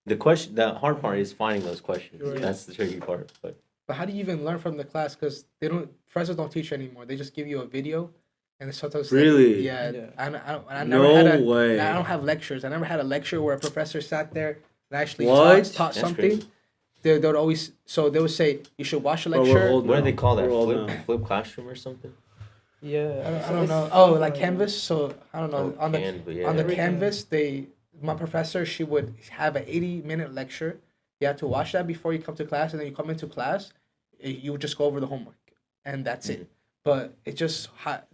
The hard part is finding those questions. Right. That's the tricky part. But But how do you even learn from the class? Because professors don't teach anymore. They just give you a video, and sometimes Really? yeah. I No never had way. I don't have lectures. I never had a lecture where a professor sat there and actually What? taught That's something. crazy. They would always they would say you should watch a Bro, we're lecture. old What do now. they call that? We're old now. Flip classroom or something? Yeah. I don't know. Oh, like Canvas. So I don't know. Oh, on the Canva, yeah. on the Everything. Canvas, my professor, she would have an 80-minute lecture. You have to watch that before you come to class, and then you come into class, you would just go over the homework, and that's it. But it just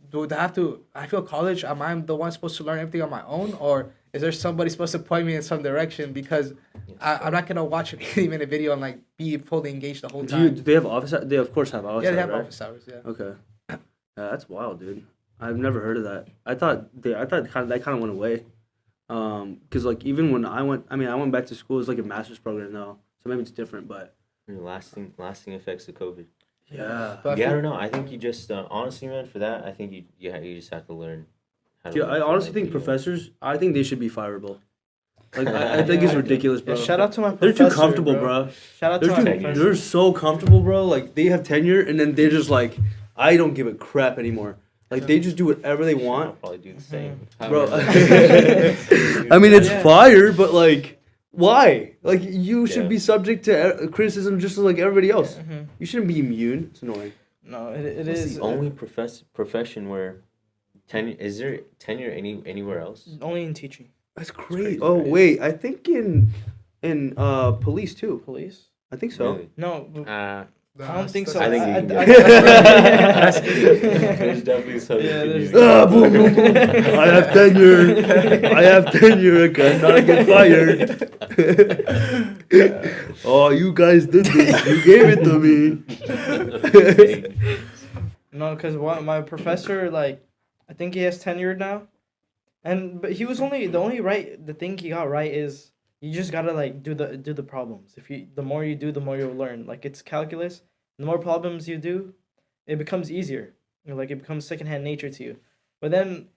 do I have to? I feel college. Am I the one supposed to learn everything on my own, or is there somebody supposed to point me in some direction? Because I'm not gonna watch an 80-minute video and like be fully engaged the whole time. Do they have office? They of course have office. Yeah, they have right? office hours. Yeah. Okay. Yeah, that's wild, dude. I've never heard of that. I thought that kind of went away. Cause like even when I went back to school. It's like a master's program now, so maybe it's different. But Lasting effects of COVID. yeah, But Yeah, I don't know. I think you just honestly, man, for that, I think you just have to learn. How to yeah. learn I from, honestly like, think the, professors. I think they should be fireable. Like I think it's ridiculous, bro. Yeah, shout out to my They're professor. too comfortable, bro. Shout out to They're my too. professor. They're so comfortable, bro. Like they have tenure, and then they're just like, I don't give a crap anymore. Like they just do whatever they I'll want, probably do the same, bro. However- I mean, it's Yeah. fire, but like, why? Like you should Yeah. be subject to criticism just like everybody else. Mhm. You shouldn't be immune. It's annoying. No, it It's is the only profession where tenure is there tenure anywhere else? only in teaching. That's crazy. crazy, Oh right? wait, I think in police too. Police? I think so. Really? No, I don't think so. I think you can I- get There's definitely something. Yeah, you there's- can Ah, boom, boom, boom. I have tenure. I have tenure. I'm not get fired. Oh, you guys did this. You gave it to me. No, because my professor, like, I think he has tenure now, but he was the thing he got right is you just gotta like do the problems. The more you do, the more you'll learn. Like it's calculus. The more problems you do, it becomes easier. Like it becomes secondhand nature to you. But then,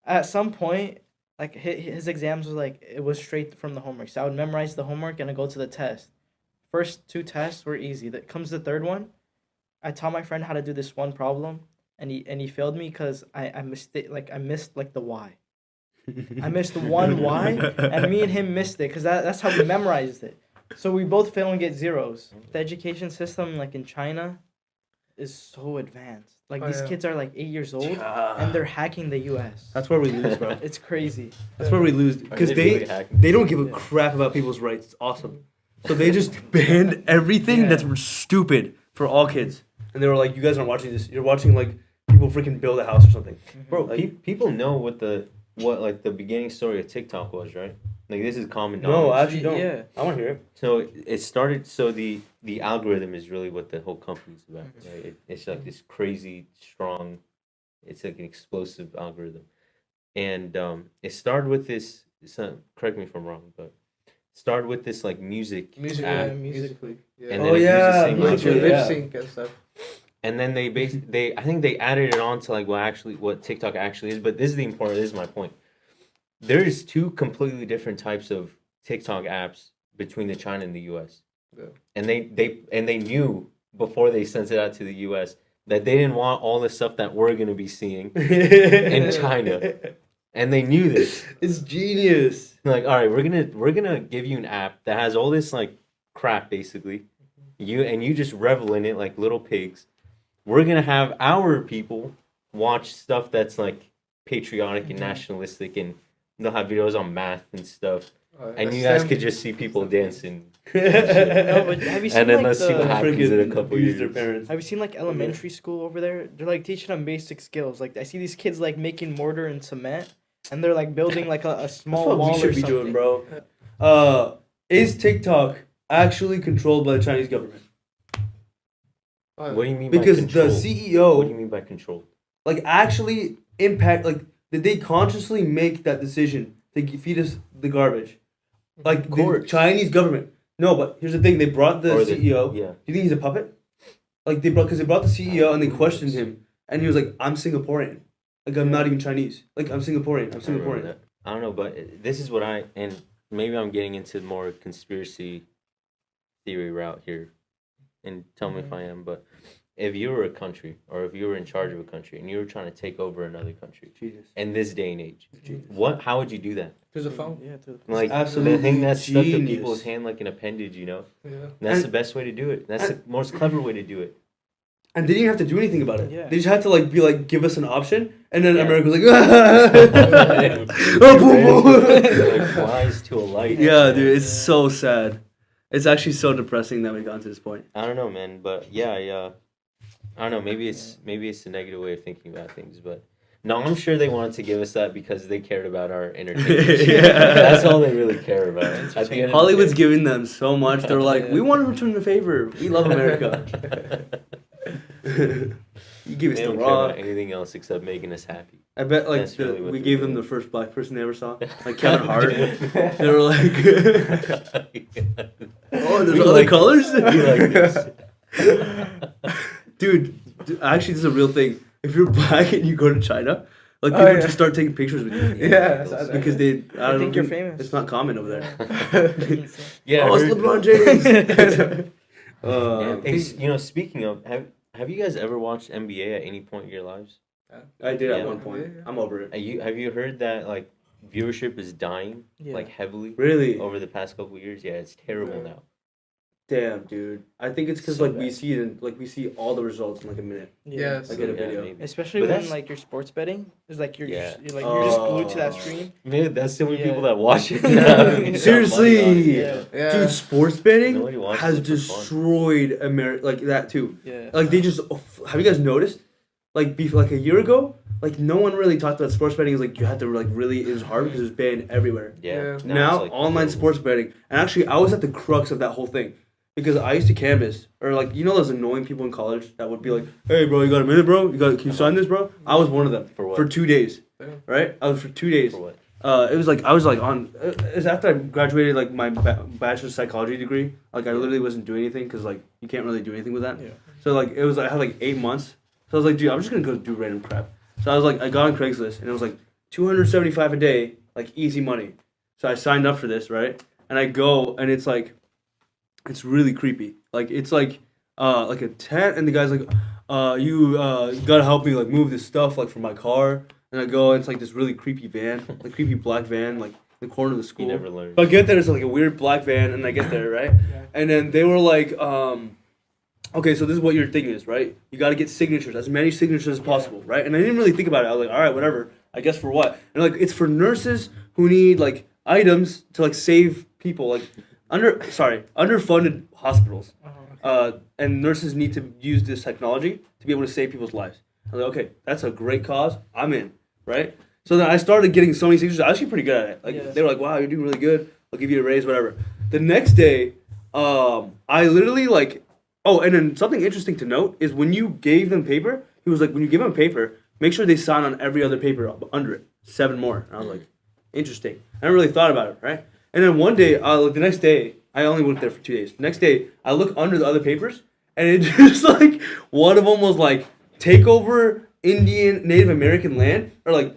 at some point, like his exams was straight from the homework. So I would memorize the homework and I go to the test. First 2 tests were easy. That comes the third one. I taught my friend how to do this one problem, and he failed me because I missed it. Like I missed like the Y. I missed one Y, and me and him missed it because that's how we memorized it. So we both fail and get zeros. The education system like in China is so advanced. Like Oh, these yeah. kids are like 8 years old and they're hacking the U.S. That's where we lose, bro. It's crazy. That's where we lose because Are they really hacking? they don't give a crap about people's rights. It's awesome. So they just banned everything Yeah. that's stupid for all kids. And they were like, "You guys aren't watching this. You're watching like people freaking build a house or something." Bro, Like- people know what the beginning story of TikTok was, right? Like this is common knowledge. No, I actually don't. Yeah. I want to hear it. So it started. So the algorithm is really what the whole company's about. Right? It's like this crazy strong. It's like an explosive algorithm, and it started with this. Correct me if I'm wrong, but it started with this like music Music, app, yeah, musically. Yeah. and then it used the same Like your algorithm. lip yeah. sync and stuff. And then they I think they added it on to like what TikTok actually is. But this is this is my point. There's 2 completely different types of TikTok apps between the China and the US. Yeah. And they knew before they sent it out to the US that they didn't want all the stuff that we're gonna be seeing in China. And they knew this. It's genius. Like, all right, we're gonna give you an app that has all this like crap basically. You just revel in it like little pigs. We're gonna have our people watch stuff that's like patriotic and nationalistic, and they'll have videos on math and stuff. And you guys could just see people dancing. No, but have you seen And then like let's see what the, happens in a couple abuse their years. parents. have you seen like elementary school over there? They're like teaching them basic skills. Like I see these kids like making mortar and cement, and they're like building like a small That's what wall we should or be something. doing, bro. Is TikTok actually controlled by the Chinese government? What do you mean Because by control? the What do you CEO, mean by control? like, actually impact, like, did they consciously make that decision to feed us the garbage? Like, the course. Chinese government. No, but here's the thing. They brought the Or CEO. Yeah. Do you think he's a puppet? Like, because they brought the CEO and they questioned him. And he was like, I'm Singaporean. Like, I'm not even Chinese. Like, I'm Singaporean. I'm I remember Singaporean. that. I don't know, but this is what and maybe I'm getting into more conspiracy theory route here. and tell me if I am, but if you were a country or if you were in charge of a country and you were trying to take over another country Jesus. in this day and age, Jesus. how would you do that? Through the phone. Yeah, through Like Absolutely the thing that's stuck to genius. people's hand like an appendage, you know? Yeah. And that's And- the best way to do it. That's the most clever way to do it. And they didn't have to do anything about it. Yeah. They just had to like be like, give us an option, and then Yeah. America was like, oh, boom, boom. Like flies to a light. Yeah, dude, it's so sad. It's actually so depressing that we got to this point. I don't know, man, but yeah. I don't know. Maybe it's the negative way of thinking about things, but no, I'm sure they wanted to give us that because they cared about our entertainment. Yeah. That's all they really care about. At the end of the Hollywood's day. giving them so much. They're like, we want to return the favor. We love America. You give us They the don't care raw. about anything else except making us happy. I bet like That's really what we they're gave them doing. the first black person they ever saw, like Kevin Hart. They were like, oh, there's We other like colors. this. We like this. Dude, actually, this is a real thing. If you're black and you go to China, like Oh, people yeah. just start taking pictures with you. Yeah, I saw that. Because they, I don't think you're famous. It's not common over there. Yeah, Oh, I it's heard- LeBron James. Yeah. Hey, you know, speaking of, have you guys ever watched NBA at any point in your lives? I did at Yeah. one point. Yeah. I'm over it. Have you heard that like viewership is dying Yeah. like heavily Really? over the past couple of years? Yeah, it's terrible now. Damn, dude. I think it's because So like we bad. see it in, like we see all the results in like a minute. Yes. I get a Yeah, video. maybe. Especially But when that's- like you're sports betting, it's like you're Yeah. just, you're just glued to that Oh. screen. Maybe that's the only Yeah. people that watch it. Yeah. Seriously, Yeah. Yeah. dude, sports betting Nobody watches has it for fun. destroyed America. Like that too. Yeah. Like they just have you guys noticed? Like like a year ago, like no one really talked about sports betting. Is like you had to like really it was hard because it was banned everywhere. Yeah. Yeah. Now it's, like, online terrible. sports betting, and actually I was at the crux of that whole thing because I used to canvas or like you know those annoying people in college that would be like, hey bro, you got a minute, bro? Can you sign this, bro? I was one of them For what? for 2 days. Yeah. Right, I was for 2 days. For what? It was like I was like on. It was after I graduated like my bachelor's psychology degree. Like I literally wasn't doing anything because like you can't really do anything with that. Yeah. So like it was I had like 8 months. So I was like, dude, I'm just gonna go do random crap. So I was like, I got on Craigslist and it was like $275 a day, like easy money. So I signed up for this, right? And I go and it's like, it's really creepy. Like it's like a tent and the guy's like, you gotta help me like move this stuff like from my car. And I go and it's like this really creepy van, like creepy black van, like in the corner of the You school. never learned. So I get there, it's like a weird black van, and I get there, right? And then they were like, okay, so this is what your thing is, right? You got to get signatures, as many signatures as possible, right? And I didn't really think about it. I was like, all right, whatever. I guess for what? And like, it's for nurses who need like items to like save people, like underfunded hospitals. And nurses need to use this technology to be able to save people's lives. I was like, okay, that's a great cause. I'm in, right? So then I started getting so many signatures. I was actually pretty good at it. Like Yeah. they were like, wow, you're doing really good. I'll give you a raise, whatever. The next day, I literally like, oh, and then something interesting to note is when you gave them paper, he was like, when you give them paper, make sure they sign on every other paper under it. 7 more. And I was like, interesting. I never really thought about it, right? And then one day, like the next day, I only worked there for 2 days. The next day, I look under the other papers, and it just like, one of them was like, take over Indian, Native American land, or like,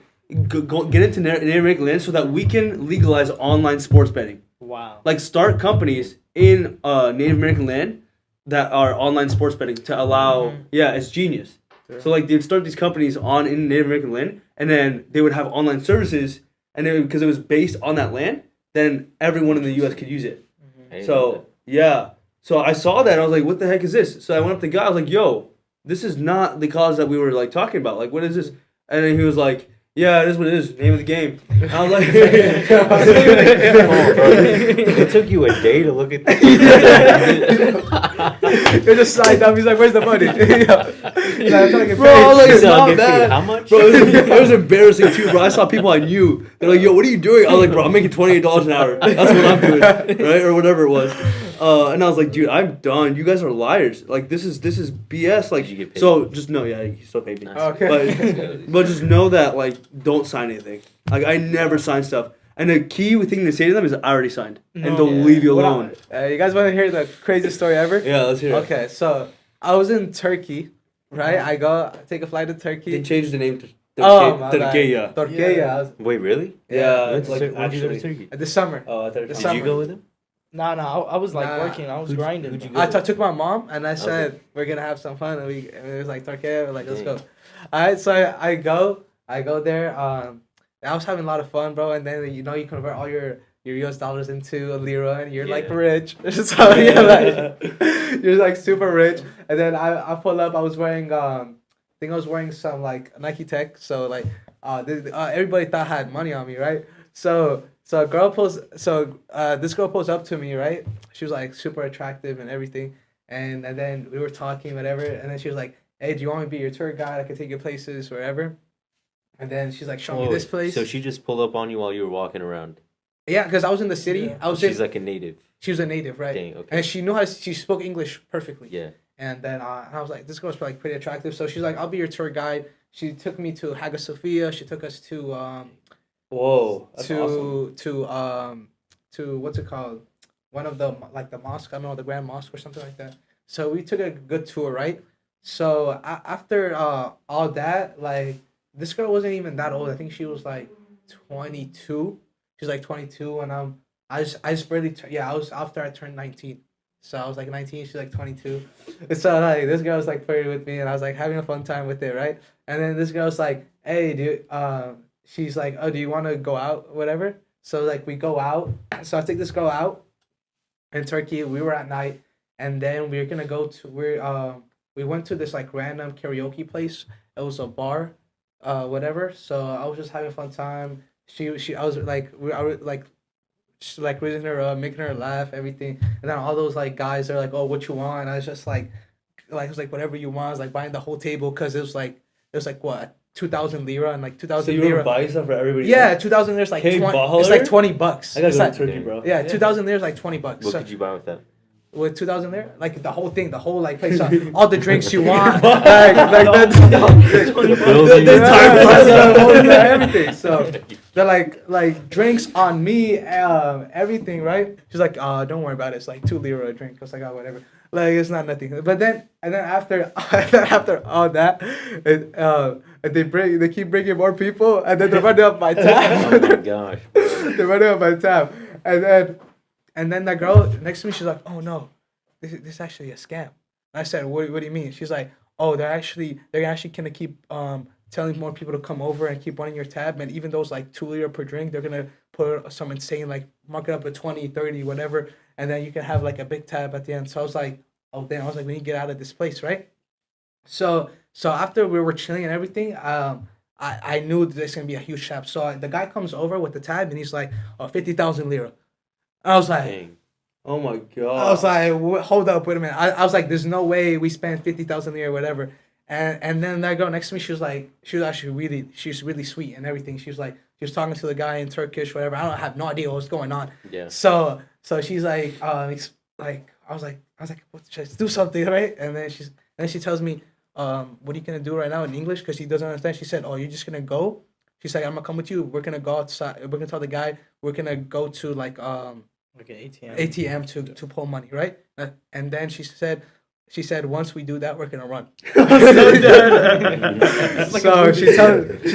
go get into Native American land so that we can legalize online sports betting. Wow. Like start companies in Native American land that are online sports betting to allow. Yeah, it's genius. So like they'd start these companies in Native American land, and then they would have online services, and then because it was based on that land, then everyone in the U.S. could use it. I didn't know So yeah, so I saw that and I was like, what the heck is this? So I went up to the guy. I was like, yo, this is not the cause that we were like talking about. Like, what is this? And then he was like, yeah, it is what it is. Name of the game. And I was like, Come on, bro. It took you a day to look at this. You're just signed up. He's like, "Where's the money?" He's like, "I'm trying to get bro, I was like, paid." it's So I'll not get paid bad. how much? Bro, it was embarrassing too, bro. I saw people I knew. They're like, yo, what are you doing? I was like, bro, I'm making $28 an hour. That's what I'm doing, right? Or whatever it was. And I was like, dude, I'm done. You guys are liars. Like, this is BS. Like, Did you get paid? so just know, yeah, he still paid me. Nice. Okay. But just know that, like, don't sign anything. Like, I never sign stuff. And the key thing to say to them is, I already signed. And No. they'll leave you alone. You guys want to hear the craziest story ever? Yeah, let's hear it. Okay, so I was in Turkey, right? I take a flight to They Turkey. changed the name to My bad. Turquía. Turkey, Yeah. I was, Wait, really? Yeah, When'd like, you go to actually. Turkey? this summer. Oh, I thought it was Did summer. you go with him? No, I was like Nah. working. I was grinding. who'd you bro. go I took my mom and I said Okay. we're gonna have some fun, and it was like Turkey, like let's go. Dang. Alright, so I go there. I was having a lot of fun, bro. And then you convert all your US dollars into a lira, and you're like Yeah. rich. So you're like you're like super rich. And then I pull up. I was wearing I think I was wearing some like Nike Tech. So like everybody thought I had money on me, right? So this girl pulls up to me, right? She was like super attractive and everything, and then we were talking whatever, and then she was like, "Hey, do you want me to be your tour guide? I can take you places wherever." And then she's like, "Show me this place." So she just pulled up on you while you were walking around. Yeah, because I was in the city. Yeah. I was She's in, like a native. she was a native, right? Dang, okay. And she she spoke English perfectly. Yeah. And then I was like, this girl's like pretty attractive. So she's like, I'll be your tour guide. She took me to Hagia Sophia. She took us to Whoa, that's awesome. to what's it called? One of the like the mosque. I don't know, the Grand Mosque or something like that. So we took a good tour, right? So after all that, like this girl wasn't even that old. I think she was like 22. She's like 22, and I just barely I was after I turned 19. So I was like 19, she's like 22. And so like this girl was like flirting with me, and I was like having a fun time with it, right? And then this girl's like, "Hey, dude," she's like, "Oh, do you want to go out, whatever?" So like we go out. So I take this girl out in Turkey. We were at night, and then we were gonna go to we went to this like random karaoke place. It was a bar, whatever. So I was just having a fun time. I was like I was like just like raising her up, making her laugh, everything. And then all those like guys are like, "Oh, what you want?" And I was just like it was like whatever you want. I was like buying the whole table because it was like what 2,000 lira, and like 2,000 So you lira. were buying stuff for everybody? Yeah, 2,000 lira is like Hey, 20. baller? It's like $20. I gotta It's go like, to Turkey, bro. yeah, 2,000 lira is like $20. What So, could you buy with that? with 2,000 lira, like the whole thing, the whole like place, all the drinks you want, like the entire price of the whole, everything. So they're like drinks on me, everything, right? She's like, don't worry about it. It's like 2 lira a drink. I was like, oh, whatever. Like it's not nothing. But then after all that, they keep bringing more people, and then they're running up my tab. Oh my gosh. They're running up my tab, and then that girl next to me, she's like, "Oh no, this is actually a scam." And I said, "What do you mean?" She's like, "Oh, they're actually gonna keep telling more people to come over and keep running your tab, and even though it's like 2 lira per drink, they're gonna put some insane like mark it up at 20, 30, whatever, and then you can have like a big tab at the end." So I was like, "Oh damn!" I was like, "We need to get out of this place, right?" So after we were chilling and everything, I knew there's gonna be a huge trap. So the guy comes over with the tab, and he's like, "Oh, 50,000 lira." I was like. Dang. Oh my god. I was like, hold up, wait a minute. I was like, there's no way we spent 50,000 a year or whatever. And then that girl next to me, she was actually she's really sweet and everything. She was talking to the guy in Turkish, whatever. I have no idea what was going on. Yeah. So she's like, I was like, what, should I do something, right? And then she tells me, what are you gonna do right now in English? Because he doesn't understand. She said, "Oh, you're just gonna go." She's like, "I'm gonna come with you. We're gonna go outside. We're gonna tell the guy we're gonna go to like an ATM. ATM to pull money, right?" And then she said, once we do that, we're gonna run. So she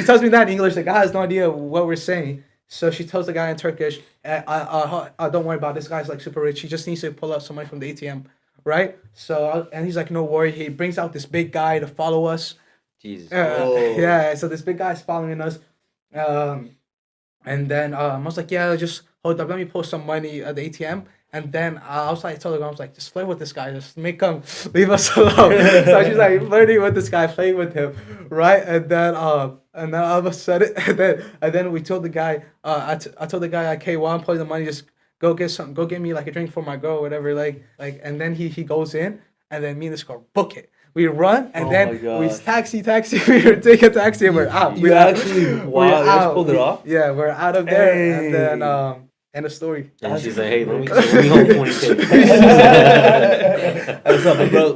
tells me that in English. The guy has no idea what we're saying. So she tells the guy in Turkish, "Don't worry about it. This guy's like super rich. He just needs to pull out some money from the ATM, right?" So and he's like, "No worry." He brings out this big guy to follow us. Jesus. Yeah. So this big guy's following us. And then I was like, "Yeah, just hold up. Let me post some money at the ATM." And then I was like, I told her, I was like, "Just flirt with this guy. Just make him leave us alone." So she's like flirting with this guy, playing with him, right? And then all of a sudden, and then we told the guy, I told the guy, like, "Hey, while I'm pulling the money, just go get me like a drink for my girl, or whatever." Like, and then he goes in, and then me and this girl book it. We run, and Oh my then we gosh. taxi. We take a taxi, and we're out. You actually, wow, you just pulled it off? Yeah, we're out of there, Hey. and then end of story. And she's like, "Hey, let me hold 20K." What's up, bro?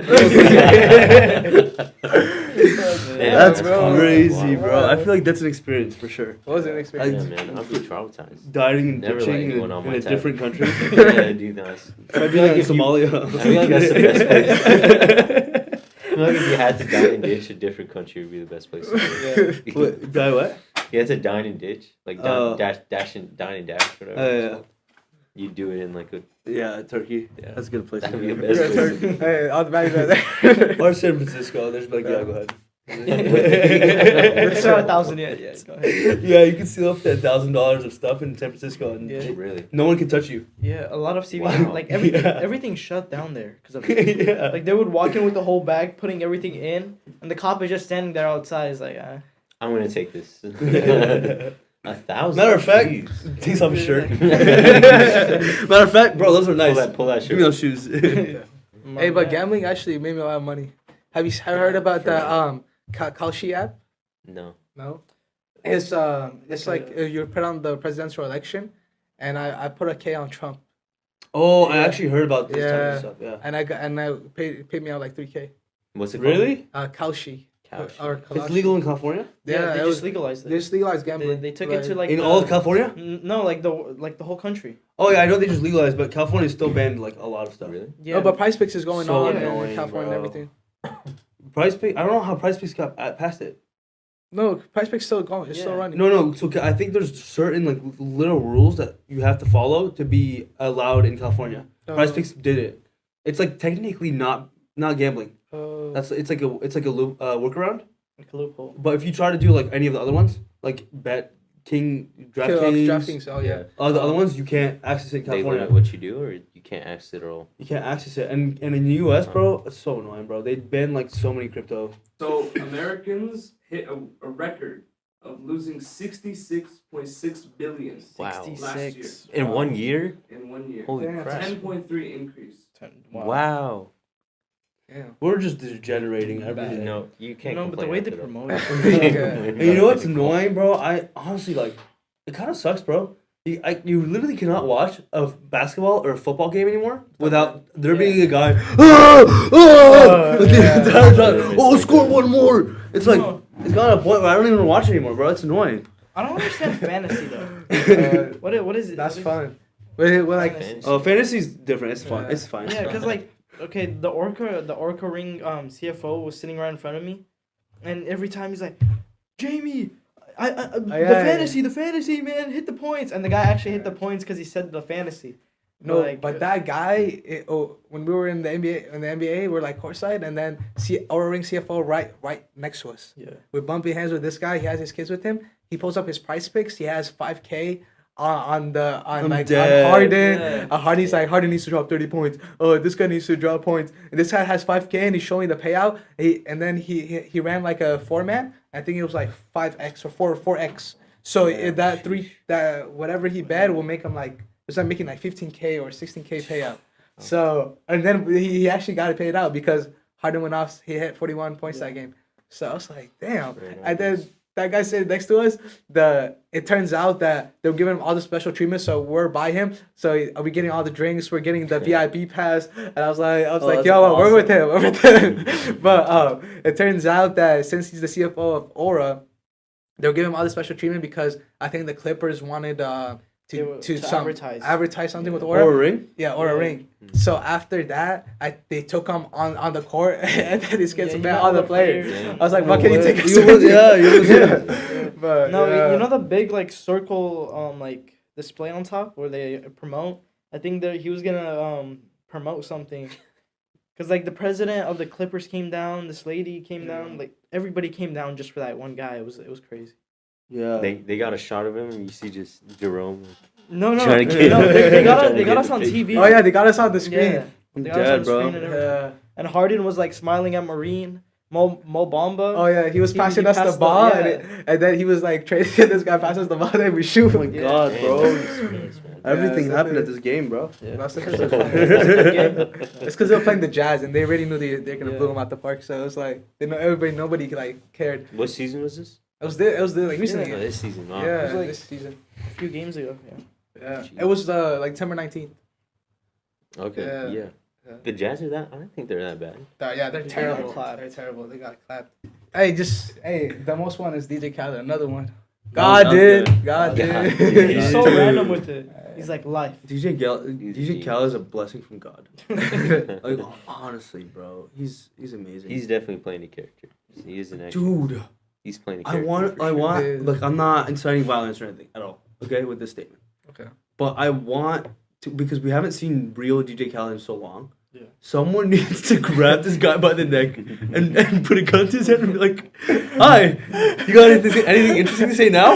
That's crazy, Wow. bro. I feel like that's an experience for sure. What was an Yeah, experience? man, I'd be traumatized. Dying and Never let ditching anyone in on my a tab. different country. Yeah, dude, that's. Try doing that in Somalia. I feel like that's the best place. I feel like if you had to dine and ditch a different country, would be the best place to go. What, die what? You had to dine and ditch, like Oh. dine and dash, whatever. Oh, it's yeah. called. You do it in like a Yeah, Turkey. Yeah. That's a good place. That'd to be do the it. best place. Hey, all the bags right there. Or San Francisco. There's like, yeah, go ahead. It's not 1,000 yet. Yeah, go ahead. Yeah, you can steal up to $1,000 of stuff in San Francisco, and Yeah. really. no one can touch you. Yeah, a lot of CV, Wow. like everything, Yeah. everything shut down there because of it. Yeah. Like they would walk in with the whole bag, putting everything in, and the cop is just standing there outside. It's like, I'm gonna take this. 1,000. Matter of fact, Jeez. takes off his shirt. Matter of fact, bro, those are nice. Pull that Give shirt. me those shoes. Hey, but gambling actually made me a lot of money. Have you heard about the Kalshi app? No. No. It's like you put on the presidential election, and I put a K on Trump, Oh, I actually heard about this type Yeah. of stuff. Yeah. and I paid me out like 3K. What's it called? Really? Kalshi. Couch. Or It's Kalashi. legal in California. Yeah, they it just was, legalized they it. just legalized gambling. They took it to like In the- all of California? No, like the whole country. Oh yeah, I know they just legalized, but California still banned like a lot of stuff. Really? Yeah, No, but Price Picks is going So on annoying, in California and bro. everything. Price Pick. I don't know how Price Picks got past it. No, Price Picks still going. It's still Yeah. running. No. So I think there's certain like little rules that you have to follow to be allowed in California. Price Picks did it. It's like technically not gambling. It's like a workaround. like a loophole. But if you try to do like any of the other ones, like DraftKings, DraftKings. Oh yeah. the other ones, you can't access it in They California. limit what you do, or you can't access it at all. You can't access it, and in the U.S., bro, it's so annoying, bro. They ban like so many crypto. So Americans hit a record of losing 66.6 billion Wow. 66. In 1 year? in 1 year. Holy Damn. crap! 10.3 increase. Wow. Damn. We're just degenerating everything. No, you can't. No, but the way they complain promote after it. that. And you know what's annoying, bro? I honestly like. It kind of sucks, bro. You literally cannot watch a basketball or a football game anymore without there being a guy. Like the entire time. Oh, score one more! It's like it's got a point where I don't even watch anymore, bro. It's annoying. I don't understand fantasy though. What is it? That's What is- fun. Well, like Fantasy. Oh, fantasy's different. It's fun. Yeah. It's fine. Yeah, because like, okay, the Orca Ring CFO was sitting right in front of me, and every time he's like, Jamie, the fantasy man, hit the points, and the guy actually hit the points because he said the fantasy. No, Like, but that guy, when we were in the NBA, we're like courtside, and then our ring CFO right next to us. Yeah. We're bumping heads with this guy. He has his kids with him. He pulls up his Price Picks. He has 5K on dead. Harden. Yeah. Harden's like Harden needs to drop 30 points. Oh, this guy needs to drop points. And this guy has 5K and he's showing the payout. And then he ran like a 4-man. I think it was like 5x or 4x. So that whatever he bet will make him like. It's like making like 15K or 16K payout. So, and then he actually got it paid out because Harden went off. He hit 41 points that game. So I was like, damn. Very And then that guy said next to us, it turns out that they were giving him all the special treatment. So we're by him. So are we getting all the drinks? We're getting the VIP pass. And I was like, that's yo, we're with awesome. him. We're with him. But it turns out that since he's the CFO of Aura, they were giving him all the special treatment because I think the Clippers wanted to advertise something with Aura. Or a ring? Yeah, or a ring. So after that, they took him on the court and then these kids Yeah, met you all the got players. Yeah. I was like, "What can you take us You to?" was, yeah, you was, But No, yeah. you know the big like circle like display on top where they promote. I think that he was gonna promote something, cause like the president of the Clippers came down, this lady came down, like everybody came down just for that one guy. It was crazy. Yeah. They got a shot of him, and you see just Jerome. No, Trying to get- they got trying to they got get us the on picture. TV. Oh yeah, they got us on the screen. Yeah, I'm they got us on dead, the bro. screen and everything. Yeah. And Harden was like smiling at Marine. Mo Bamba. Oh yeah, he was He passing us passed the the- ball, yeah. and then he was like trading. This guy passes the ball, then we shoot. Oh my god, Man, bro. experience, man. Everything Yeah, happened at definitely. this game, bro. That's because they're playing. It's because they were playing the Jazz, and they already knew they're gonna Yeah. blow them out the park. So it was like nobody like cared. What season was this? It was there like recently. Oh, this season. Wow. Yeah, It was like- this season. A few games ago. Yeah. Yeah, it was like September 19th. Okay. Yeah. Yeah. Yeah. The Jazz are that? I don't think they're that bad. Yeah, they're They got terrible. clapped. They're terrible. They got clapped. Hey, the most one is DJ Khaled. Another one. That God was did. good. God Yeah. did. He's so random with it. He's like life. DJ Khaled is a blessing from God. Like honestly, bro, he's amazing. He's definitely playing a character. He is an actor. dude. He's playing a I character. want. for I sure. want. Dude. Look, I'm not inciting violence or anything at all. Okay, with this statement. Okay. But I want because we haven't seen real DJ Khaled in so long. Yeah. Someone needs to grab this guy by the neck and put a gun to his head and be like, "Hi, you got anything interesting to say now?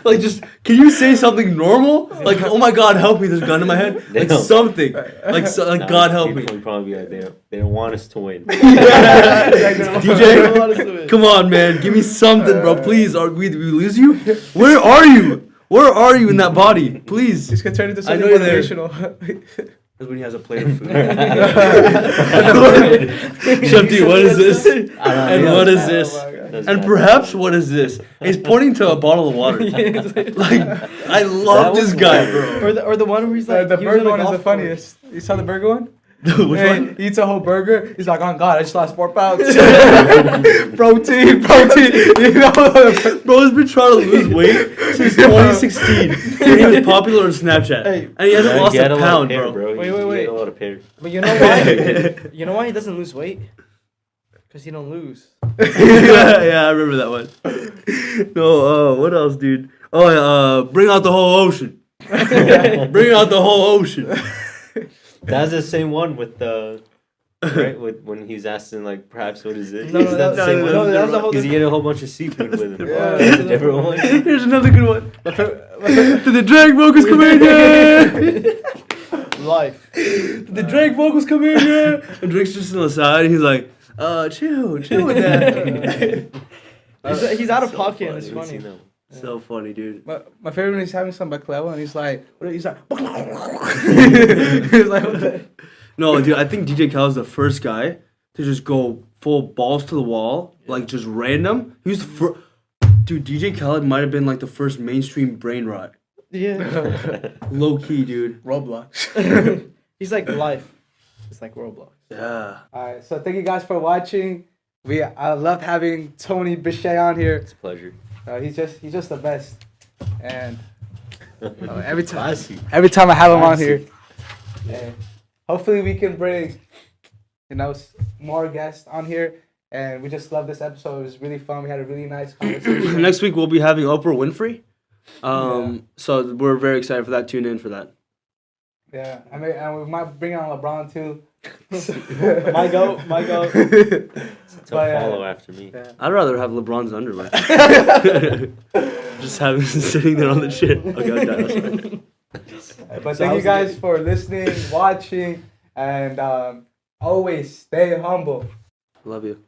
Like, just can you say something normal? Like, oh my God, help me! There's a gun in my head. Like No. something. Like God help me." People would probably be like, they don't want us to win. DJ, come on, man, give me something, bro. Please, are we lose you? Where are you? Where are you in that body? Please. This could turn into I something know you're there. motivational. That's when he has a plate of food. Chef D, what is this? And what is this? And perhaps what is this? He's pointing to a bottle of water. Like, I love this guy, bro. Or the one where he's like The he was in burger a one is golf the course. funniest. You saw the burger one? Which Man, one? he eats a whole burger. He's like, "Oh God, I just lost 4 pounds." protein. You know, Bro's been trying to lose weight since 2016. And he was popular on Snapchat. Hey. And he hasn't lost He had a lot of pound, hair, bro. Wait, He wait. had a lot of hair. But you know why? You know why he doesn't lose weight? Because he don't lose. Yeah, I remember that one. No, what else, dude? Oh, yeah, bring out the whole ocean. Bring out the whole ocean. That's the same one with the right with when he's asking like perhaps what is it? No, Is that the same one? that was a whole Because he different. had a whole bunch of seafood with him. Yeah, That's a different one. Here's another good one. Did the drag vocals come in here? Life. Did the drag vocals come in here? And Drake's just on the side. And he's like, chill with that. He's out of pocket and I it's haven't funny. seen that one. So funny, dude. my favorite when he's having some baklava and he's like, he's like, he's like, what the? No, dude, I think DJ Khaled's the first guy to just go full balls to the wall, like just random. He was the first. Dude, DJ Khaled might have been like the first mainstream brain rot. Yeah. Low key, dude. Roblox. He's like life. It's like Roblox. Yeah. All right, so thank you guys for watching. I loved having Tony Bishay on here. It's a pleasure. He's just the best, and every time Classy. I have him on here, and hopefully we can bring more guests on here. And we just love this episode. It was really fun. We had a really nice conversation. Next week we'll be having Oprah Winfrey. So we're very excited for that. Tune in for that. Yeah, and we might bring on LeBron too. My goat. It's a But, follow after me. Yeah. I'd rather have LeBron's underwear. Just have him sitting there on the chair. Okay, I'm done. But thank you guys for listening, watching, and always stay humble. Love you.